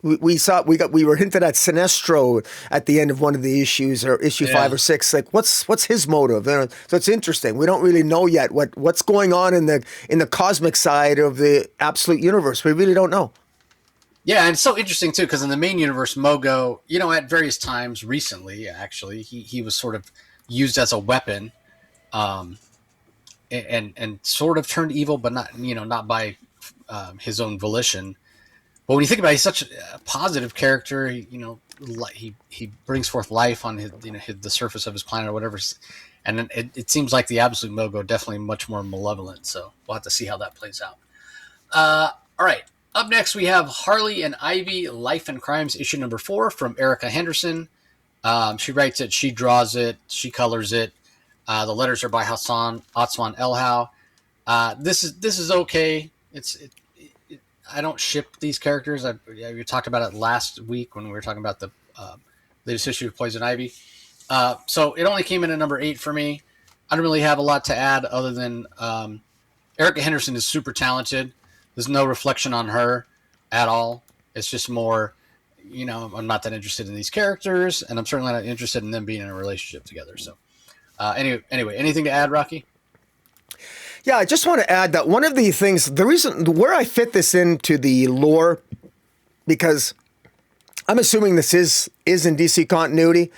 were hinted at Sinestro at the end of one of the issues, or issue 5 or 6. Like, what's his motive? So it's interesting. We don't really know yet what's going on in the cosmic side of the Absolute Universe. We really don't know. Yeah, and it's so interesting too, because in the main universe, Mogo, at various times recently, actually, he was sort of used as a weapon, and sort of turned evil, but not by his own volition. But when you think about it, he's such a positive character. He brings forth life on the surface of his planet or whatever. And it seems like the Absolute Mogo definitely much more malevolent. So we'll have to see how that plays out. All right. Up next, we have Harley and Ivy, Life and Crimes, issue number 4 from Erika Henderson. She writes it, she draws it, she colors it. The letters are by Hassan Otsman Elhau. This is okay. I don't ship these characters. We talked about it last week when we were talking about the latest issue of Poison Ivy. So it only came in at number 8 for me. I don't really have a lot to add other than Erika Henderson is super talented. There's no reflection on her at all. It's just more, I'm not that interested in these characters, and I'm certainly not interested in them being in a relationship together. So, anyway, anything to add, Rocky? Yeah, I just want to add that one of the things, the reason where I fit this into the lore, because I'm assuming this is in DC continuity.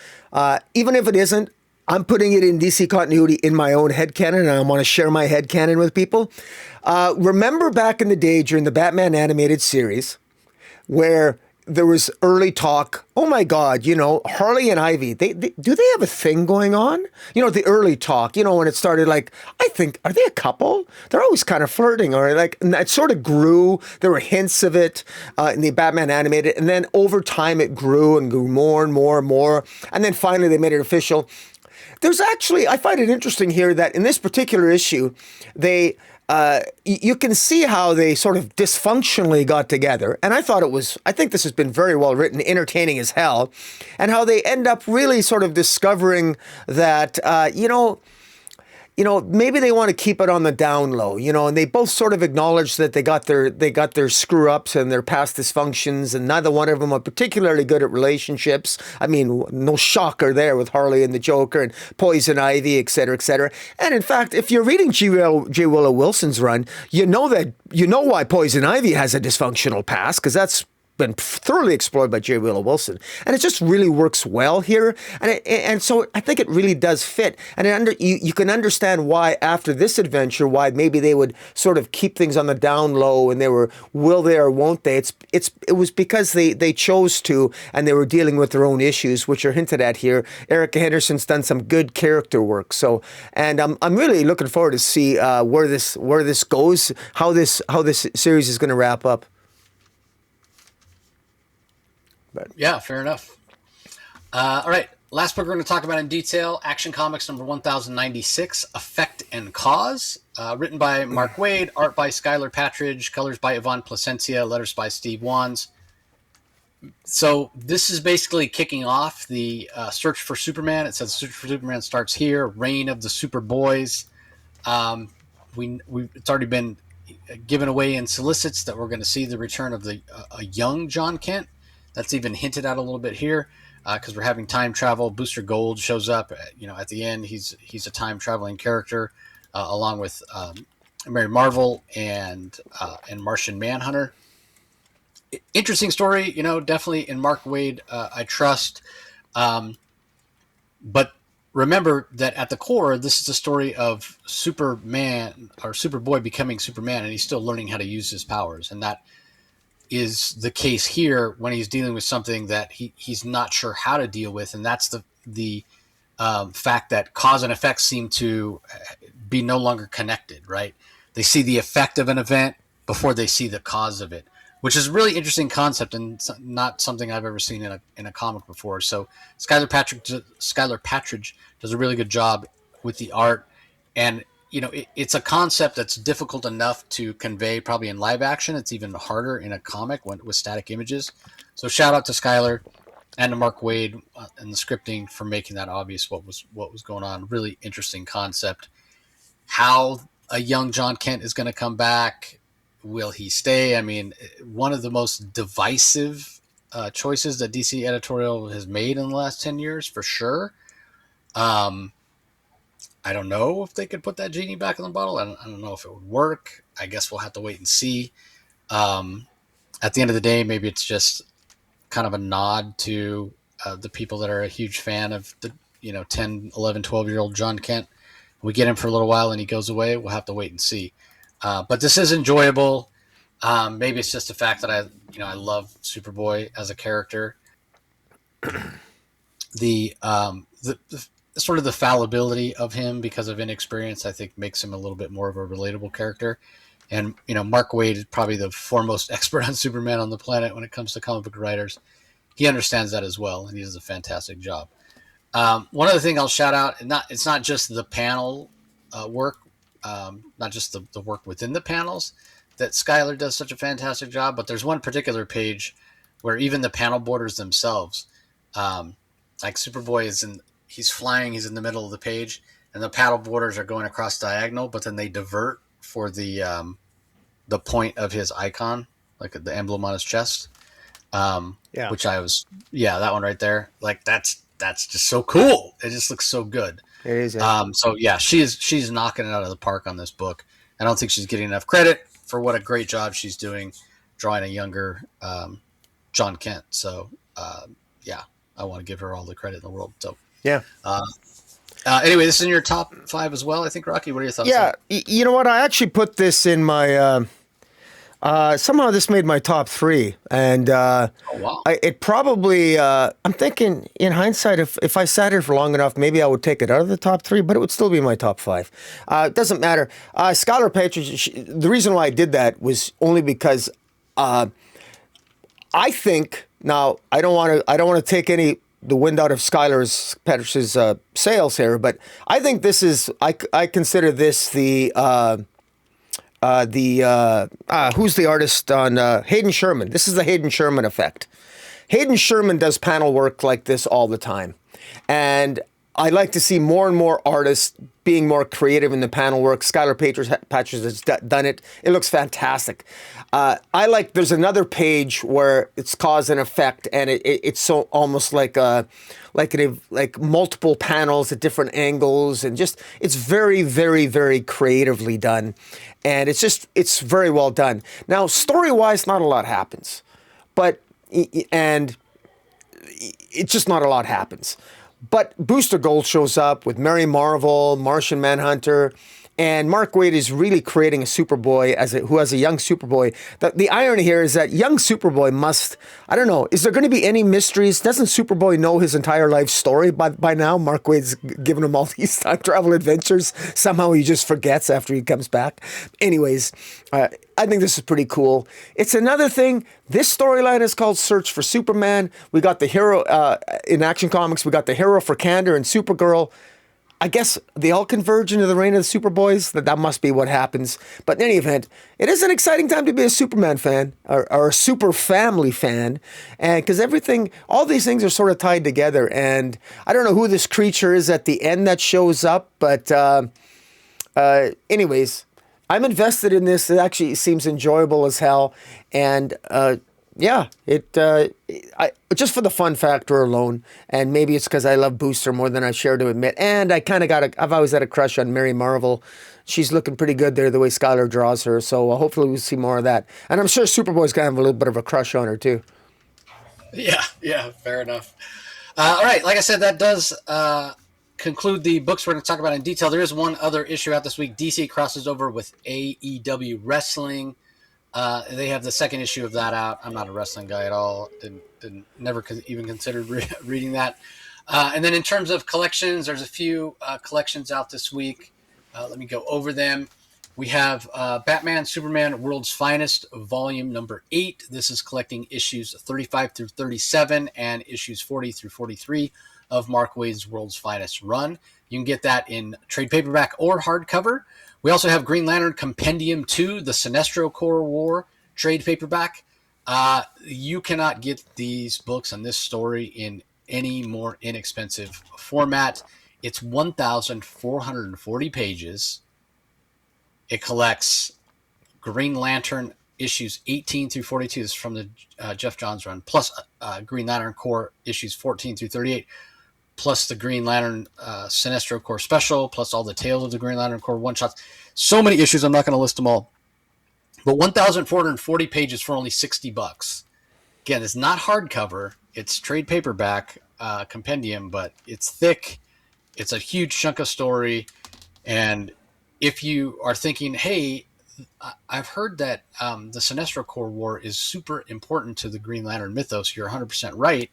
Even if it isn't, I'm putting it in DC continuity in my own headcanon, and I want to share my headcanon with people. Remember back in the day during the Batman animated series where there was early talk, oh my God, Harley and Ivy, do they have a thing going on? The early talk, when it started, like, I think, are they a couple? They're always kind of flirting, or like, and it sort of grew. There were hints of it in the Batman animated, and then over time it grew and grew more and more and more, and then finally they made it official. There's actually, I find it interesting here that in this particular issue, you can see how they sort of dysfunctionally got together. And I think this has been very well written, entertaining as hell, and how they end up really sort of discovering that, maybe they want to keep it on the down low, and they both sort of acknowledge that they got their screw ups and their past dysfunctions, and neither one of them are particularly good at relationships. I mean, no shocker there with Harley and the Joker and Poison Ivy, et cetera, et cetera. And in fact, if you're reading J. Willow Wilson's run, you know why Poison Ivy has a dysfunctional past, because that's been thoroughly explored by J. Willow Wilson, and it just really works well here, and so I think it really does fit, and you can understand why after this adventure, why maybe they would sort of keep things on the down low, and they were will they or won't they? It was because they chose to, and they were dealing with their own issues, which are hinted at here. Erika Henderson's done some good character work, so, and I'm really looking forward to see where this goes, how this series is going to wrap up. But yeah, fair enough. All right. Last book we're going to talk about in detail, Action Comics number 1096, Effect and Cause, written by Mark Waid, art by Skylar Patridge, colors by Yvonne Placencia, letters by Steve Wands. So this is basically kicking off the search for Superman. It says Search for Superman starts here, Reign of the Superboys. It's already been given away in solicits that we're going to see the return of a young John Kent. That's even hinted at a little bit here because we're having time travel. Booster Gold shows up. At the end, he's a time traveling character along with Mary Marvel and Martian Manhunter. Interesting story, definitely in Mark Waid, I trust. But remember that at the core, this is a story of Superman or Superboy becoming Superman, and he's still learning how to use his powers, and that is the case here when he's dealing with something that he's not sure how to deal with, and that's the fact that cause and effect seem to be no longer connected, right? They see the effect of an event before they see the cause of it, which is a really interesting concept and not something I've ever seen in a comic before. So Skylar Patridge does a really good job with the art, and it's a concept that's difficult enough to convey probably in live action. It's even harder in a comic with static images. So shout out to Skylar and to Mark Waid and the scripting for making that obvious what was going on. Really interesting concept. How a young John Kent is going to come back. Will he stay? I mean, one of the most divisive choices that DC editorial has made in the last 10 years, for sure. I don't know if they could put that genie back in the bottle. I don't know if it would work. I guess we'll have to wait and see. At the end of the day, maybe it's just kind of a nod to the people that are a huge fan of the 10, 11, 12-year-old John Kent. We get him for a little while and he goes away. We'll have to wait and see. But this is enjoyable. Maybe it's just the fact that I love Superboy as a character. The sort of the fallibility of him because of inexperience, I think, makes him a little bit more of a relatable character. And, Mark Waid is probably the foremost expert on Superman on the planet when it comes to comic book writers. He understands that as well, and he does a fantastic job. One other thing I'll shout out, it's not just the panel work, not just the work within the panels that Skylar does such a fantastic job, but there's one particular page where even the panel borders themselves, like Superboy he's flying, he's in the middle of the page, and and the paddle borders are going across diagonal, but then they divert for the point of his icon, like the emblem on his chest. Yeah. Which that one right there. Like that's just so cool. It just looks so good. It is. Yeah. So yeah, she's knocking it out of the park on this book. I don't think she's getting enough credit for what a great job she's doing drawing a younger John Kent. So yeah, I want to give her all the credit in the world. So Yeah. Anyway, this is in your top 5 as well, I think, Rocky. What are your thoughts? Yeah. You know what? I actually put this in my. Somehow this made my top 3, and Oh wow. it probably. I'm thinking, in hindsight, if I sat here for long enough, maybe I would take it out of the top 3, but it would still be my top 5. It doesn't matter. Skylar Patridge. The reason why I did that was only because I think now I don't want to take the wind out of Skylar Patridge's sails here, but I think this is. I consider this the. Who's the artist on Hayden Sherman? This is the Hayden Sherman effect. Hayden Sherman does panel work like this all the time, and I like to see more and more artists being more creative in the panel work. Skylar Patridge has done it. It looks fantastic. There's another page where it's cause and effect, and it's so almost like multiple panels at different angles, and just it's very, very, very creatively done, and it's very well done. Now, story-wise, not a lot happens, and it's just not a lot happens. But Booster Gold shows up with Mary Marvel, Martian Manhunter, and Mark Waid is really creating a Superboy who has a young Superboy. The irony here is that young Superboy I don't know, is there going to be any mysteries? Doesn't Superboy know his entire life story by now? Mark Waid's given him all these time travel adventures. Somehow he just forgets after he comes back. Anyways, I think this is pretty cool. It's another thing. This storyline is called Search for Superman. We got the hero in Action Comics. We got the hero for Candor and Supergirl. I guess they all converge into the reign of the Superboys. That must be what happens. But in any event, it is an exciting time to be a Superman fan or a Super Family fan, and because all these things are sort of tied together. And I don't know who this creature is at the end that shows up, but anyways, I'm invested in this. It actually seems enjoyable as hell, and just for the fun factor alone, and maybe it's because I love Booster more than I share to admit, and I've always had a crush on Mary Marvel. She's looking pretty good there, the way Skylar draws her, so hopefully we'll see more of that. And I'm sure Superboy's going to have a little bit of a crush on her, too. Yeah, fair enough. All right, like I said, that does conclude the books we're going to talk about in detail. There is one other issue out this week. DC crosses over with AEW Wrestling. They have the second issue of that out. I'm not a wrestling guy at all. Never even considered reading that. And then in terms of collections, there's a few collections out this week. Let me go over them. We have Batman, Superman, World's Finest, volume number 8. This is collecting issues 35 through 37 and issues 40 through 43 of Mark Waid's World's Finest run. You can get that in trade paperback or hardcover. We also have Green Lantern Compendium 2, the Sinestro Corps War trade paperback. You cannot get these books and this story in any more inexpensive format. It's 1,440 pages. It collects Green Lantern issues 18 through 42. This is from the Jeff Johns run, plus Green Lantern Corps issues 14 through 38, plus the Green Lantern Sinestro Corps special, plus all the Tales of the Green Lantern Corps one-shots. So many issues, I'm not going to list them all. But 1,440 pages for only $60. Again, it's not hardcover. It's trade paperback compendium, but it's thick. It's a huge chunk of story. And if you are thinking, hey, I've heard that the Sinestro Corps War is super important to the Green Lantern mythos, you're 100% right.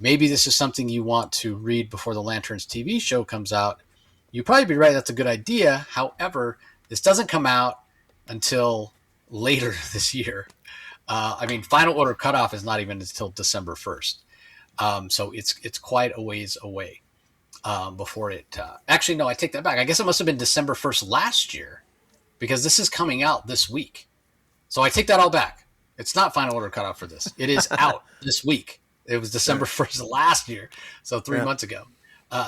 Maybe this is something you want to read before the Lanterns TV show comes out. You'd probably be right. That's a good idea. However, this doesn't come out until later this year. Final order cutoff is not even until December 1st. So it's quite a ways away before it. Actually, no, I take that back. I guess it must have been December 1st last year because this is coming out this week. So I take that all back. It's not final order cutoff for this. It is out this week. It was December 1st last year, so 3 months ago.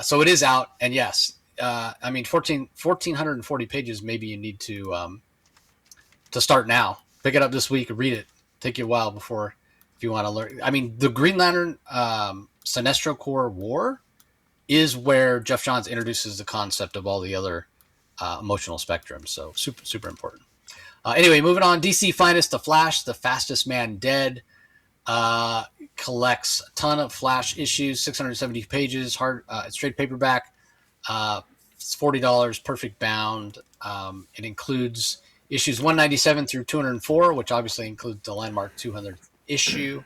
So it is out, and yes, I mean, 1,440 pages. Maybe you need to start now. Pick it up this week and read it. Take you a while before, if you want to learn. I mean, the Green Lantern Sinestro Corps War is where Jeff Johns introduces the concept of all the other emotional spectrums. So super, super important. Anyway, moving on. DC Finest, The Flash, the fastest man dead. Collects a ton of Flash issues, 670 pages, hard, straight paperback. It's $40, perfect bound. It includes issues 197 through 204, which obviously includes the landmark 200th issue.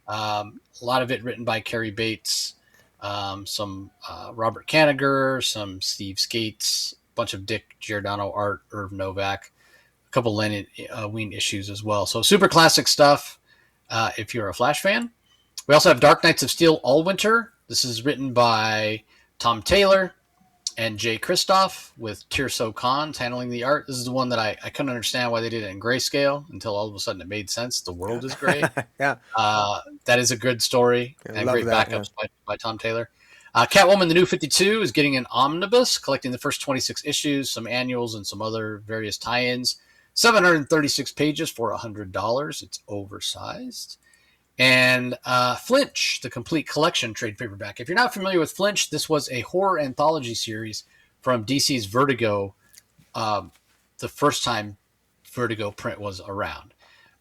A lot of it written by Cary Bates, some Robert Kanigher, some Steve Skates, a bunch of Dick Giordano art, Irv Novak, a couple Leonard Wein issues as well. So super classic stuff if you're a Flash fan. We also have Dark Knights of Steel All Winter. This is written by Tom Taylor and Jay Kristoff with Tirso Khan handling the art. This is the one that I couldn't understand why they did it in grayscale until all of a sudden it made sense. The world is gray. Yeah. That is a good story and great that, backups by Tom Taylor. Catwoman, the New 52, is getting an omnibus, collecting the first 26 issues, some annuals, and some other various tie-ins. 736 pages for $100. It's oversized. And Flinch, the complete collection trade paperback. If you're not familiar with Flinch, this was a horror anthology series from DC's Vertigo, the first time Vertigo print was around.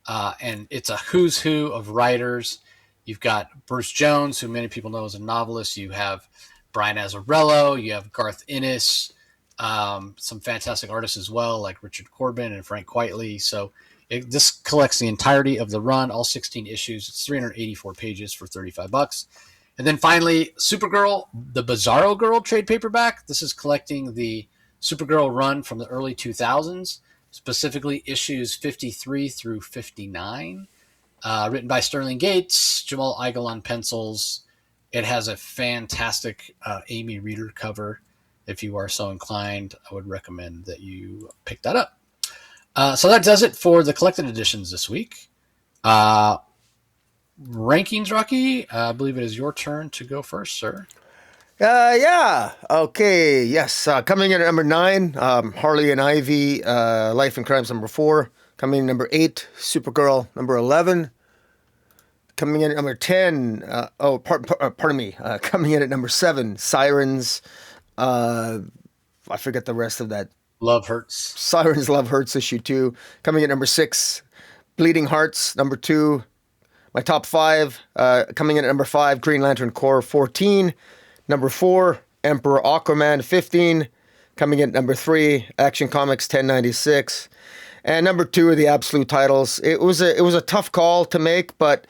And it's a who's who of writers. You've got Bruce Jones, who many people know as a novelist. You have Brian Azzarello. You have Garth Ennis. Some fantastic artists as well, like Richard Corbin and Frank Quitely. So this collects the entirety of the run, all 16 issues. It's 384 pages for $35. And then finally, Supergirl, the Bizarro Girl trade paperback. This is collecting the Supergirl run from the early 2000s, specifically issues 53 through 59. Written by Sterling Gates, Jamal Igle on pencils. It has a fantastic Amy Reeder cover. If you are so inclined, I would recommend that you pick that up. So that does it for the collected editions this week. Rankings, Rocky, I believe it is your turn to go first, sir. Yeah. Okay. Yes. Coming in at number 9, Harley and Ivy, Life and Crimes, number 4. Coming in at number 8, Supergirl, number 11. Coming in at number 10, pardon me. Coming in at number 7, Sirens. I forget the rest of that. Love Hurts. Sirens Love Hurts, issue 2. Coming in at number 6, Bleeding Hearts, number 2. My top 5, coming in at number 5, Green Lantern Corps, 14. Number 4, Emperor Aquaman, 15. Coming in at number 3, Action Comics 1096. And number 2 are the absolute titles. It was a tough call to make, but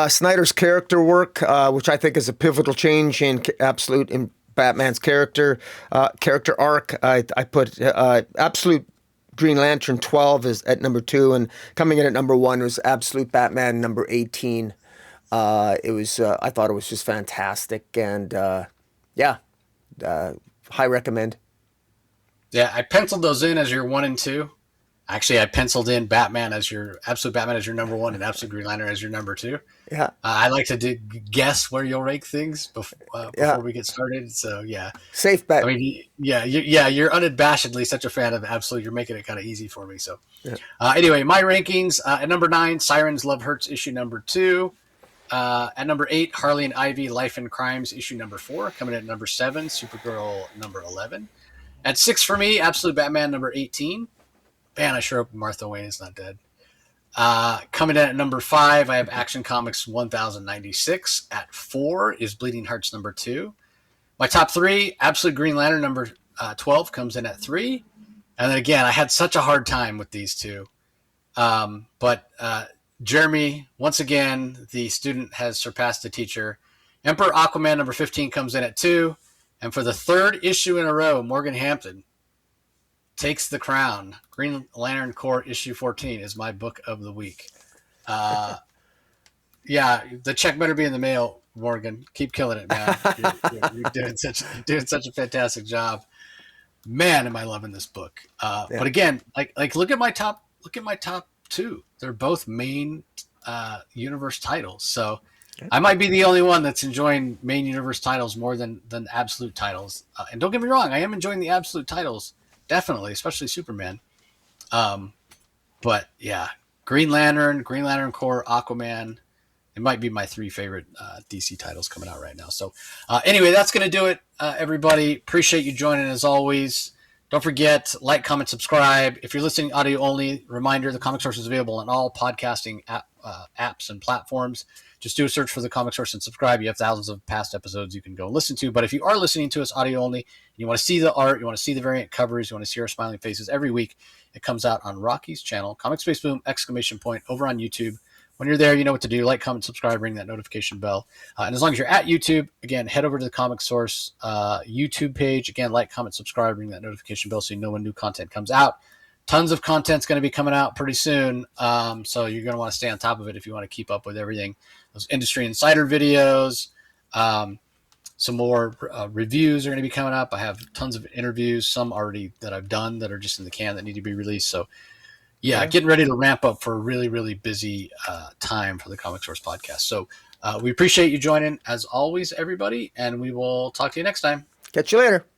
Snyder's character work, which I think is a pivotal change in Batman's character arc. I put Absolute Green Lantern 12 is at number 2, and coming in at number 1 was Absolute Batman number 18. I thought it was just fantastic, and high recommend. Yeah, I penciled those in as your 1 and 2. Actually, I penciled in Batman as your Absolute Batman as your number 1 and Absolute Green Lantern as your number 2. Yeah, I like to guess where you'll rank things before we get started. So yeah, safe bet. I mean, you're unabashedly such a fan of Absolute. You're making it kind of easy for me. So anyway, my rankings at number 9, Sirens Love Hurts issue number 2. At number 8, Harley and Ivy Life and Crimes issue number 4. Coming in at number 7, Supergirl number 11. At 6 for me, Absolute Batman number 18. Man, I sure hope Martha Wayne is not dead. Coming in at number 5, I have Action Comics 1096. At 4 is Bleeding Hearts number 2. My top 3, Absolute Green Lantern number 12 comes in at 3. And then again, I had such a hard time with these two. But Jeremy, once again, the student has surpassed the teacher. Emperor Aquaman number 15 comes in at 2. And for the 3rd issue in a row, Morgan Hampton takes the crown. Green Lantern Corps issue 14 is my book of the week. The check better be in the mail, Morgan. Keep killing it, man. You're doing such a fantastic job. Man, am I loving this book. But again, like look at my top 2. They're both main universe titles. So I might be the only one that's enjoying main universe titles more than absolute titles. And don't get me wrong, I am enjoying the absolute titles, definitely, especially Superman. But yeah, Green Lantern, Green Lantern Corps, Aquaman. It might be my 3 favorite DC titles coming out right now. So anyway, that's going to do it, everybody. Appreciate you joining as always. Don't forget, like, comment, subscribe. If you're listening audio only, reminder, the Comic Source is available on all podcasting apps and platforms. Just do a search for the Comic Source and subscribe. You have thousands of past episodes you can go and listen to. But if you are listening to us audio only, and you want to see the art, you want to see the variant covers, you want to see our smiling faces every week, it comes out on Rocky's channel, Comic Space Boom, ! Over on YouTube. When you're there, you know what to do. Like, comment, subscribe, ring that notification bell. And as long as you're at YouTube, again, head over to the Comic Source YouTube page. Again, like, comment, subscribe, ring that notification bell so you know when new content comes out. Tons of content's going to be coming out pretty soon. So you're going to want to stay on top of it if you want to keep up with everything. Those industry insider videos, some more reviews are going to be coming up. I have tons of interviews, some already that I've done that are just in the can that need to be released. So yeah, getting ready to ramp up for a really, really busy time for the Comic Source podcast. So we appreciate you joining as always, everybody, and we will talk to you next time. Catch you later.